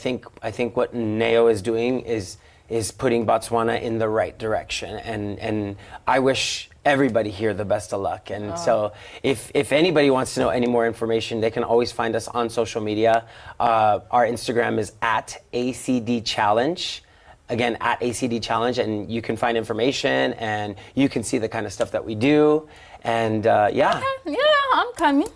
think what Neo is doing is putting Botswana in the right direction, and I wish everybody here the best of luck. And so if anybody wants to know any more information, they can always find us on social media. Our Instagram is @ACD Again, @ACD Challenge, and you can find information and you can see the kind of stuff that we do. And yeah. Okay, yeah, I'm coming.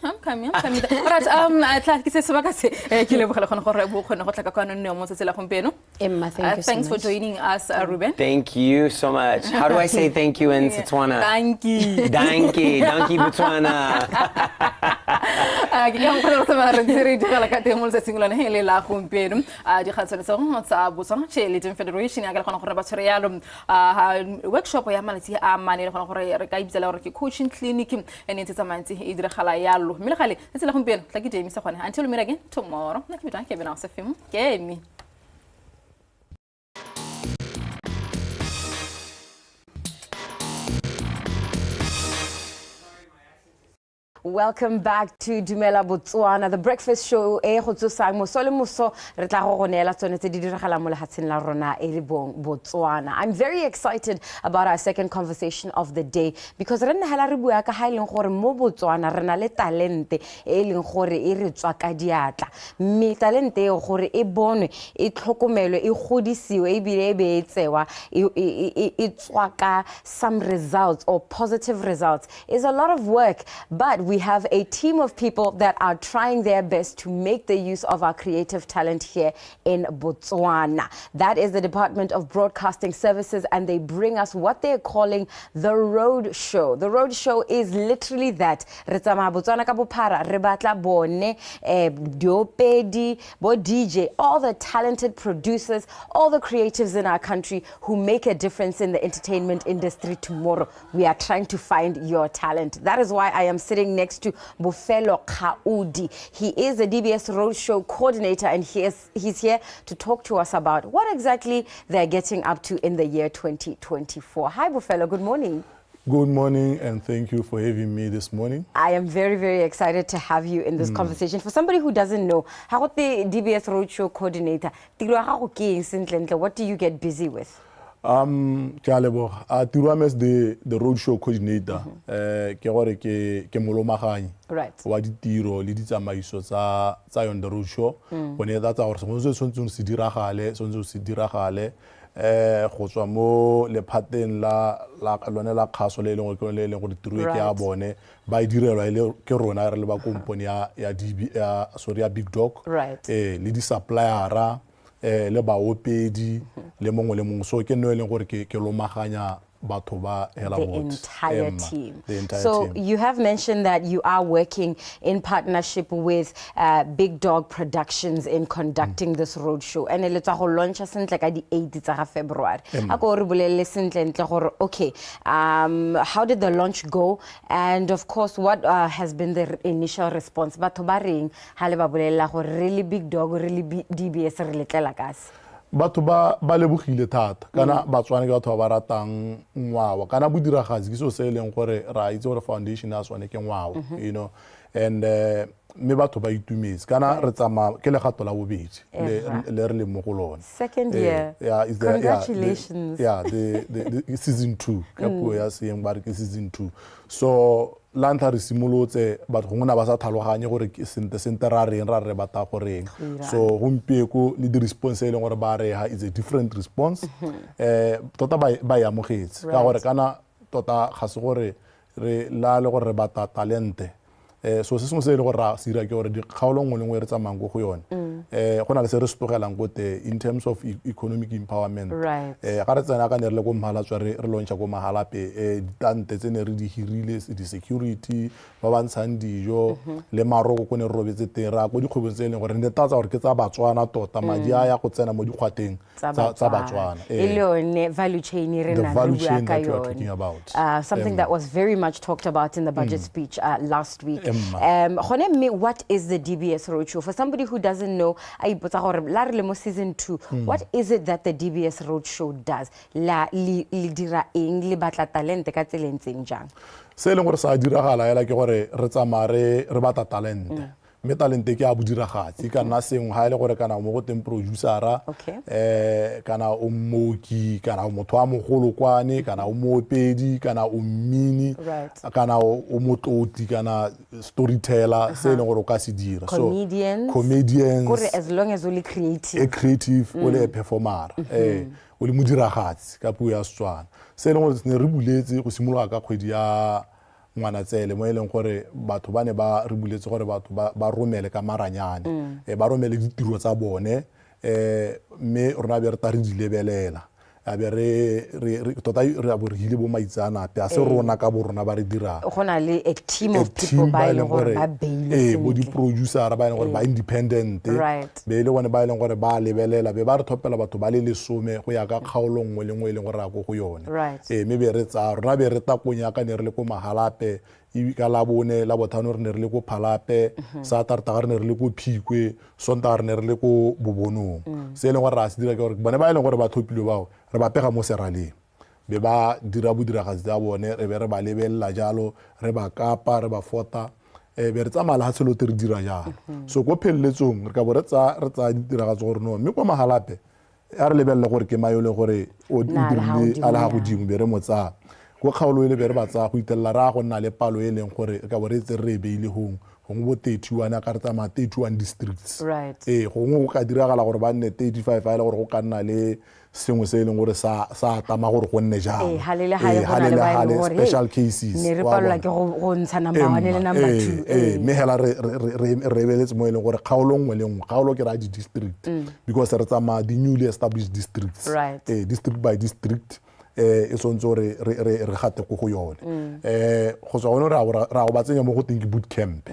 Right, tla ke se sebaka se ke le bogela khona gore bo khona go tla ka kwana nne mo tsela gompieno. Emma, thank you so thanks much. for joining us, Ruben. Thank you so much. How do I say thank you in Setswana? Dankie. Dankie Botswana. Ke ka go tsama re dire di gala ka teng mo se singolane hele la gompieno. Di khatsane tsa go tsa Botswana Cheerleading Federation ya ka khona gore ba tshwere yalo workshop ya malatsi a mane le khona gore re ka ibitsela gore ke coaching clinic and it's mantsi e diragala yalo mme le gale tsela gompieno tla ke Jamie sa gone until we meet again tomorrow na ke bitang ke bena se film ke me. Welcome back to DUMELA Botswana, the breakfast show. I'm very excited about our second conversation of the day because some results or positive results. It's a lot of work, but we have a team of people that are trying their best to make the use of our creative talent here in Botswana. That is the Department of Broadcasting Services, and they bring us what they're calling the Road Show. The Road Show is literally that. Botswana ka bophara, re batla bone, diopedi, bo DJ, all the talented producers, all the creatives in our country who make a difference in the entertainment industry tomorrow. We are trying to find your talent. That is why I am sitting next to Bofelo Kaudi. He is a DBS Roadshow coordinator, and he's here to talk to us about what exactly they're getting up to in the year 2024. Hi, Bofelo. Good morning. Good morning, and thank you for having me this morning. I am very, very excited to have you in this conversation. For somebody who doesn't know, how the DBS Roadshow coordinator, what do you get busy with? Tiruam is the roadshow coordinator. Ke molomaganye wa ditiro le ditsamaiso tsa yon the roadshow. When that's our sonzo se diragale go tswa mo lephateng la lone la khaso le leng go tiro ke ya bone ba direlwa ile ke rona re le ba company ya Big Dog le di suppliera le ba opedi le mongwe le mongwe so ke no eleng gore ke lomaganya batho ba hela the entire team. So you have mentioned that you are working in partnership with Big Dog Productions in conducting this road show, and let's go launch sentle ka di 8 of February. Ako re bolele sentle ntle gore okay, how did the launch go, and of course what has been the initial response? Batho ba reng ha le ba bolela gore really Big Dog, really DBS re letlela kas. Batho ba lebogile thata kana Batswana ke batho ba ratang ngwao kana bodiragatsi ke so se leng gore ra itse gore foundation ya sone ke ngwao, you know, and me batho ba itumetse kana re tsama ke legato la bobedi le re le mo go lona second year. Congratulations. The season 2 ka puo ya seeng ba re ke season 2. So lanta re simolotse batho gongwe ba sa tlhaloganye gore ke sente ra re bata goreng. So gompieko le di response e leng gore ba re ha is a different response. Tota ba ya mogetse ka gore kana tota ga se gore re la le gore bata talente. So se se le gore ra sira ke gore di kgaolo ngwe le ngwe re tsamang go yone. Go na le se re stogelang go te in terms of economic empowerment. Ga re tsena ka ne re le go mhala tswa re launcha go mahalape ditante tsene re di hirile di security ba bantshang dijo le maroko go ne robetse teng ra go dikgwebo tse leng gore ne tatsa gore ke tsa Batswana tota madi a ya go tsena mo dikgwateng tsa Batswana. Ile value chain re na value chain that you are talking about. Something that was very much talked about in the budget speech last week. Gone mme, what is the DBS Roadshow? For somebody who doesn't know, a ipotsa gore la re le mo season 2, what is it that the DBS Roadshow does? La li dira eng le batla talente ka tsela e ntseng jang? Se e leng gore sa diragala ela ke gore re tsamaya re batla talente. Mme talente ke a bodiragatsi ka nna sengwe ga e le gore kana mo go teng producera kana o mmoki kana o motho wa mogolokwane kana o moopedi kana o mmini kana o motloti kana storyteller se e leng gore o ka se dira. Comedians gore as long as o le creative o le performer o le modiragatsi ka puo ya Setswana. Se e leng gore ne re buletse go simologa ka kgwedi ya Ngwanatsele mo e leng gore batho ba ne ba re buletse gore batho ba romele ka maranyane ba romele ditiro tsa bone mme rona be re ta re di lebelela a be re tota re a bo re hile bo maitsanape a se rona ka bo rona ba re dirang go na le a team of people ba ile gore ba beile bo di producer ba ile gore ba independent be ile bone ba ile gore ba lebelela be ba re thopela batho ba le 10 go ya ka kgaolo nngwe le nngwe le gore a go yone mme be re tsa rona be re takonya ka ne re le ko Mahalape ka la bone la bothano re ne re le ko Phalape Saturday re ne re le ko Phikwe Sontaga re ne re le ko Bobonong se le gore ra se dira ke gore bone ba ile gore ba thopile bao re ba pega mo seraleng be ba dira bodiragatsi tsa bone re be re ba lebella jalo re ba kapa re ba fota be re tsamala ha tshelo te re dira jalo so go phelletsong re ka bo re tsa ditiragatso gore no mme ko Mahalape a re lebella gore ke mayo le gore o dirile ala ha godimo be re motsa go kgaolo ile be re batsa go itella ra go nna le palo e leng gore ka bo re tse re beile hong go bo 31 ka re tsamaya 31 districts go ka diragala gore ba nne 35 a ile gore go ka nna le sengwe se e leng gore sa tama gore go nne jang special cases ne re palola ke go ntsha number 1 le number 2 me hela re beletse mo e leng gore kgaolo nngwe le nngwe kgaolo ke ra di district because re tsamaya di newly established districts district by district e sontse re gate go yone go tswa gone ra go ba tsenya mo go teng ke boot camp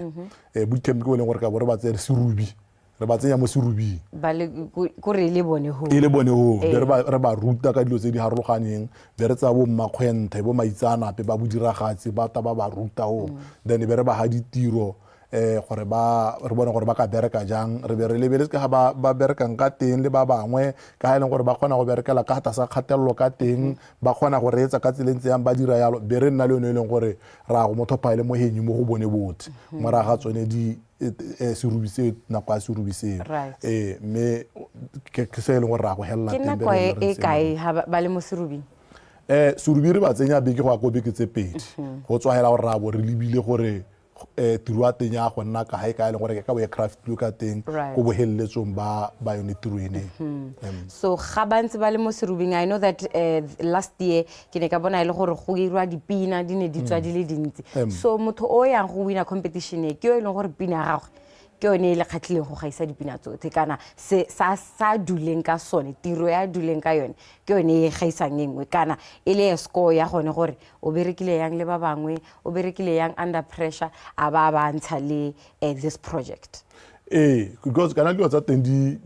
boot camp ke o leng gore ka bo re ba tsere serubi re ba tsenya mo serubing ba le go re le bone ho re ba ruta ka dilo tse di harologaneng be re tsa bo mmakgwenthe bo maitsanape ba bodiragatsi ba ta ba ruta ho then be re ba ha ditiro gore re bone gore ba ka bereka jang re be re lebeletse ka ba berekang ka teng le ba bangwe ka e leng gore ba kgona go berekela ka hata sa kgatelelo ka teng ba kgona go reetsa ka tselentse yang ba dira yalo be re nna le yone e leng gore ra go motho pa ile mo henyi mo go bone botse mara ga tsone di serubise nako a serubise mme ke se le gore ra go hella teng ke nako e kae ba le mo serubing serubi re ba tsenya beke go a go beke tse pedi go tswahela gore ra bo re lebile gore tiro a teng ya go nna ka hae ka ile gore ke ka bo craft lo ka teng go bo helletsong ba yone tiro ene so ga bantse ba le mo serubing I know that last year ke ne ka bona ile gore go irwa dipina di ne di tswa di le dintsi so motho o yang go wina competition e ke yo ile gore pina ya gagwe ke yone le khatlileng go gaisa dipina tsotlhe kana se sa duleng ka sone tiro ya duleng ka yone ke yone e gaisang engwe kana ile e score ya gone gore o berekile yang le ba bangwe o berekile yang under pressure a ba ntsha le this project because kana dilo tsa teng di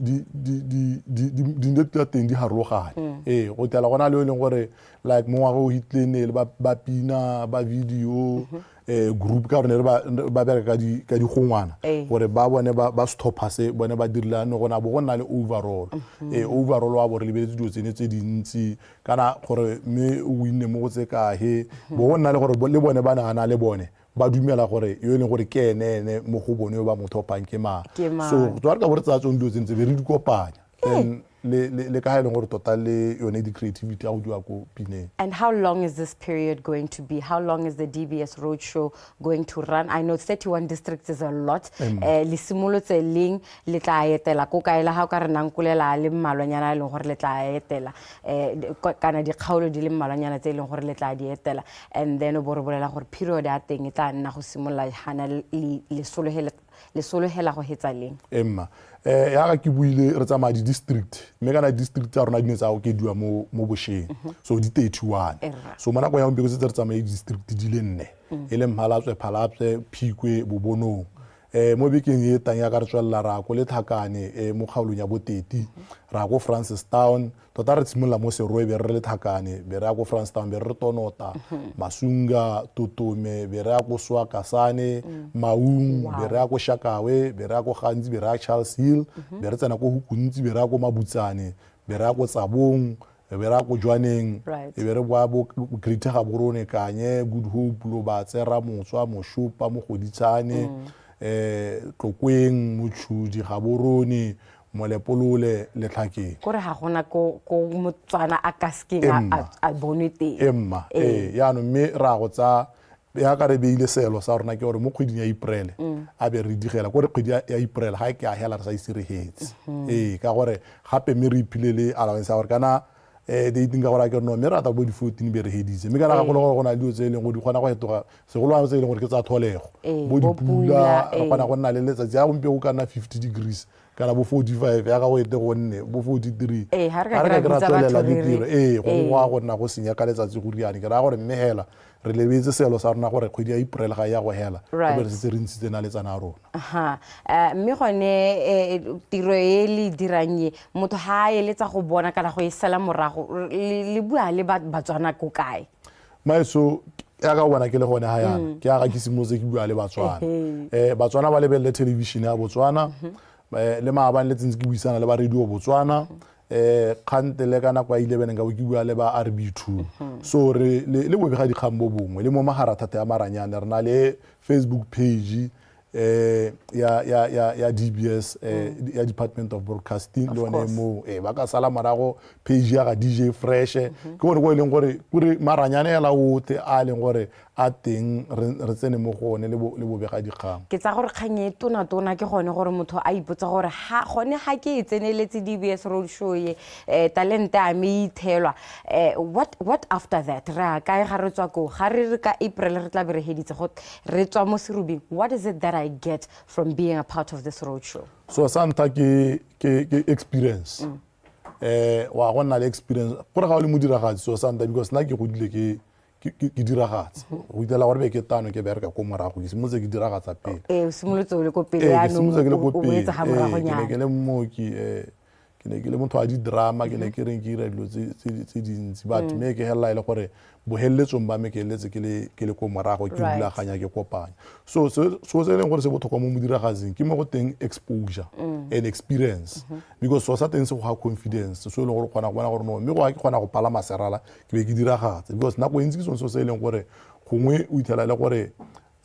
ndetla teng di harologane go tela gona le leng gore like mo ngwaga o hitlene le ba pina ba video group ka rene ba bereka ka di gongwana gore ba bone ba stoppa se bone ba dirilane gona bo gona le overall overall wa bo re lebeletse dio tsene tse dintsi kana gore me o winne mo go tse ka he bo gona le gore le bone ba na le bone ba dumela gore yo leng gore ke ene mo go bone ba motho pa nke ma so tswa ka bo re tsa tsong dio tsentse be re di kopanya then le ka ile gore totally yone di creativity a go diwa ko pineng. And how long is this period going to be? How long is the DBS Roadshow going to run? I know 31 districts is a lot. Le simolotse leng le tla etela ko kaela ha ka re nankulela le mmalwanyana le gore le tla etela kana di kgaolo di le mmalwanyana tse leng gore le tla di etela and then o bo re bolela gore period ya teng e tla nna go simolla hana le solohela go hetsa leng. Ya ga ke buile re tsamaya di district mme kana district tsa rona di ne tsa go ke diwa mo bosheng so di 31 so mona go ya mbeko se re tsamaya di district di le 4 e le Phalape Phikwe Bobonong mo bekeng e tang ya ka re tswelela ra ko lethakane mo kgaolong ya boteti ra ko Francistown tota re tshimolla mo Seroe be re lethakane be re ya ko Francistown be re tonota Masunga Totome be re ya ko Swakasane Maung be re ya ko Shakawe be re ya ko Gantsi be re ya Charles Hill be re tsena ko Hukuntsi be re ya ko Mabutsane be re ya ko Tsabong be ra ko Jwaneng e be re boa bo Greater Gaborone Kanye Good Hope Lobatse Ramotswa Moshopa Mogoditshane Tlokweng Motshudi Gaborone Molepolole le Tlhakeng kore ga gona ko Motswana a ka skeng a bone teng emma ya no me ra go tsa ya ka re beile selo sa rona ke gore mo kgweding ya April a be re digela gore kgwedi ya April ga ke a hela re sa isirehetse ka gore gape me re ipilele allowance ya gore kana dating ka gore ke no me rata bo di 14 be re heditse me kana ga go na dio tse leng go di gona go hetoga segolwana tse leng gore ke tsa tholego bo di pula re gona go nna le letsatsi ya gompe go kana 50 degrees kana bo 45 ya ga go ete go nne bo 43 ha re ka tswelela ditiro go wa go nna go senya ka letsatsi go riane ke ra gore mme hela re lebetse selo sa rona gore kgwedi ya April ga ya go hela be re se re ntshitse na letsana a rona mme gone tiro e le diranye motho ha e letsa go bona kana go isela morago le bua le Batswana ko kae maeso ya ka bona ke le gone ha yana ke ya ga ke simotse ke bua le Batswana Batswana ba lebelle television ya Botswana le maabane le tsentse ke buisana le ba radio Botswana kgantele ka nako ya 11 ka bo ke bua le ba RB2 so re le bo bega dikgang bo bongwe le mo magara thata ya maranyane re na le Facebook page ya DBS ya Department of Broadcasting le one mo ba ka sala morago page ya ga DJ Fresh ke gore go ileng gore maranyane ya laote a leng gore a teng re tsene mo gone le bo bega dikgang ke tsa gore kganye tona ke gone gore motho a ipotsa gore ha gone ha ke tseneletse DBS road show ye talente a me ithelwa what after that ra ka ga re tswa ko ga re ka April re tla be re heditse go re tswa mo serubing what is it that I get from being a part of this road show so santa ke experience wa gonna le experience gore ga o le modiragatsi so santa because na ke godile ke diragatsa go itela gore be ke tano ke bereka ko morago ke simotse ke diragatsa pele simolotse le ko pele ya no o etsa ga morago nya ke le mmoki ke ne ke le motho a di drama ke ne ke reng ke ira dilo tse dintsi but me ke hella ile gore boheletsong ba me ke letse ke le ko morago ke rulaganya ke kopanya so se leng gore se botlhokwa mo modiragatsing ke mo go teng exposure and experience because so sa teng se go ha confidence so le gore kgona go bona gore no me go ke kgona go pala maserala ke be ke diragatsa because nako e ntsi ke so se leng gore gongwe o itela le gore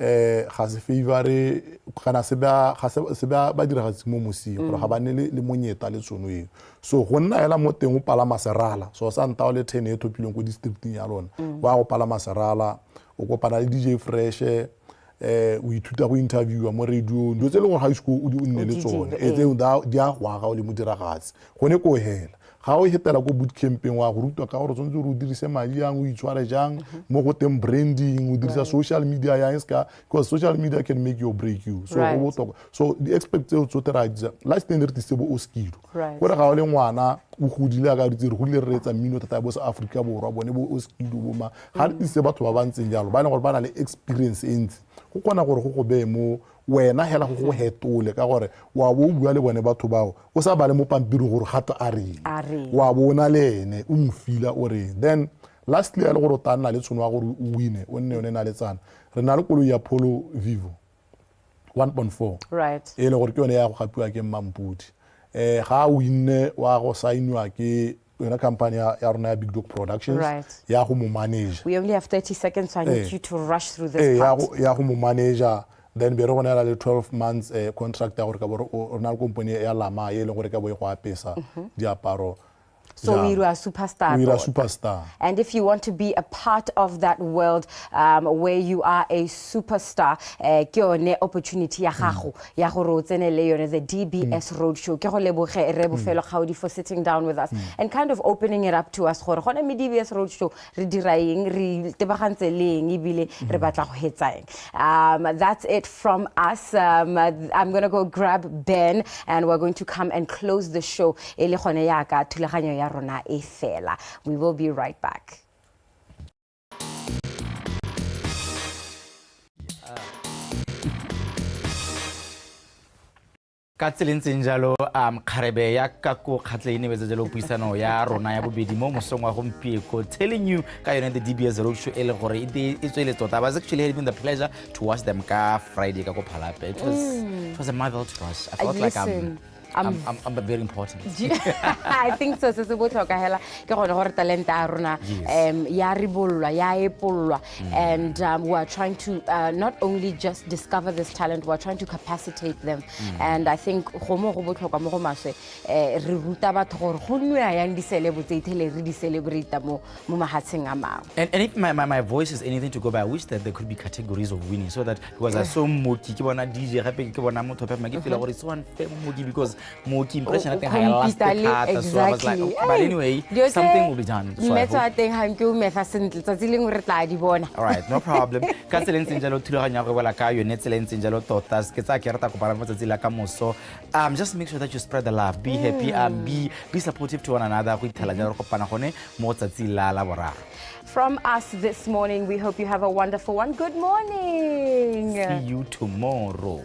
ga se favore kana se ba diragatsi mo mosing gore ga ba ne le monyeta le tsono eo so go nna ela mo teng o pala maserala so sa ntao le 10 e thopileng go districting ya lona wa go pala maserala o kopana le DJ Fresh o ithuta go interviewa mo radio ndo tse le gore high school o di nne le tsone e tse di a go aga o le modiragatsi gone ko hela ga o hetela ko boot camping wa go rutwa ka gore tsone o dirise madi yang o itshware jang mo go teng branding o dirisa social media yang ska because social media can make you or break you so go botlhokwa so the expect tseo tsote ra ditsa last thing re tse bo o skido gore ga o le ngwana o godile ka ditse re godile re etsa mmino thata bo sa Africa borwa bone bo o skido bo ma ga re tse batho ba bantseng jalo ba le gore ba na le experience e ntsi go kgona gore go go be mo wena hela go hetole ka gore wa bo bua le bone batho bao o sa ba le mo pampiri gore gato a re wa bona le ene o mfila o re then lastly a le gore ta nna le tsono wa gore o wine o nne yone na le tsana re na le koloi ya Polo Vivo 1.4 e le gore ke yone ya go gapiwa ke Mampudi ga o winne wa go sainwa ke yona company ya rona ya Big Dog Productions ya go mo manager we only have 30 seconds so I need you to rush through this part ya go mo manager then be re gona le 12 months contract ya gore ka bo rona company ya Lama e le gore ka bo e go apesa diaparo So we're a superstar. We're a superstar. And if you want to be a part of that world where you are a superstar, ke yone opportunity ya gago ya gore o tsenele yone the DBS Roadshow. Ke go leboge re bofelo gaudi for sitting down with us and kind of opening it up to us gore gone me DBS Roadshow re dira eng re tebagantse leng ebile re batla go hetsa eng. That's it from us. I'm going to go grab Ben and we're going to come and close the show. Ele gone ya ka thulaganyo ya rona e fela. We will be right back. ka tselentseng jalo kgarebe ya ka ko kgatle ine betsa jalo puisano ya rona ya bobedi mo mosong wa gompieko telling you ka yone the DBS Roadshow e le gore e tswele tota. I was actually having the pleasure to watch them ka Friday ka ko Phalape. It was a marvel to watch. I felt like I'm very important. I think so. Se botlhokwa hela ke gone gore talent ya rona ya ribolwa ya epolwa, and we are trying to not only just discover this talent, we are trying to capacitate them. And I think go mo go botlhokwa mo go maswe re ruta batho gore go nwa yang di celebrate tele re di celebrate mo mahatsheng a mangwe. And if my voice is anything to go by, I wish that there could be categories of winning, so that because I saw Moki ke bona DJ gape ke bona motho pe ke feel gore it's so unfair Moki because Moki impression I think I last the card, so I was like, but anyway, something will be done. So I hope. All right, no problem. Ka tseleng jalo thulaganya go bola ka yone tseleng jalo tota ke tsa ke rata go para motsatsi la ka moso. Just make sure that you spread the love, be happy, be supportive to one another. Go ithelanya re kopana gone mo tsatsi la boraro. From us this morning, we hope you have a wonderful one. Good morning. See you tomorrow.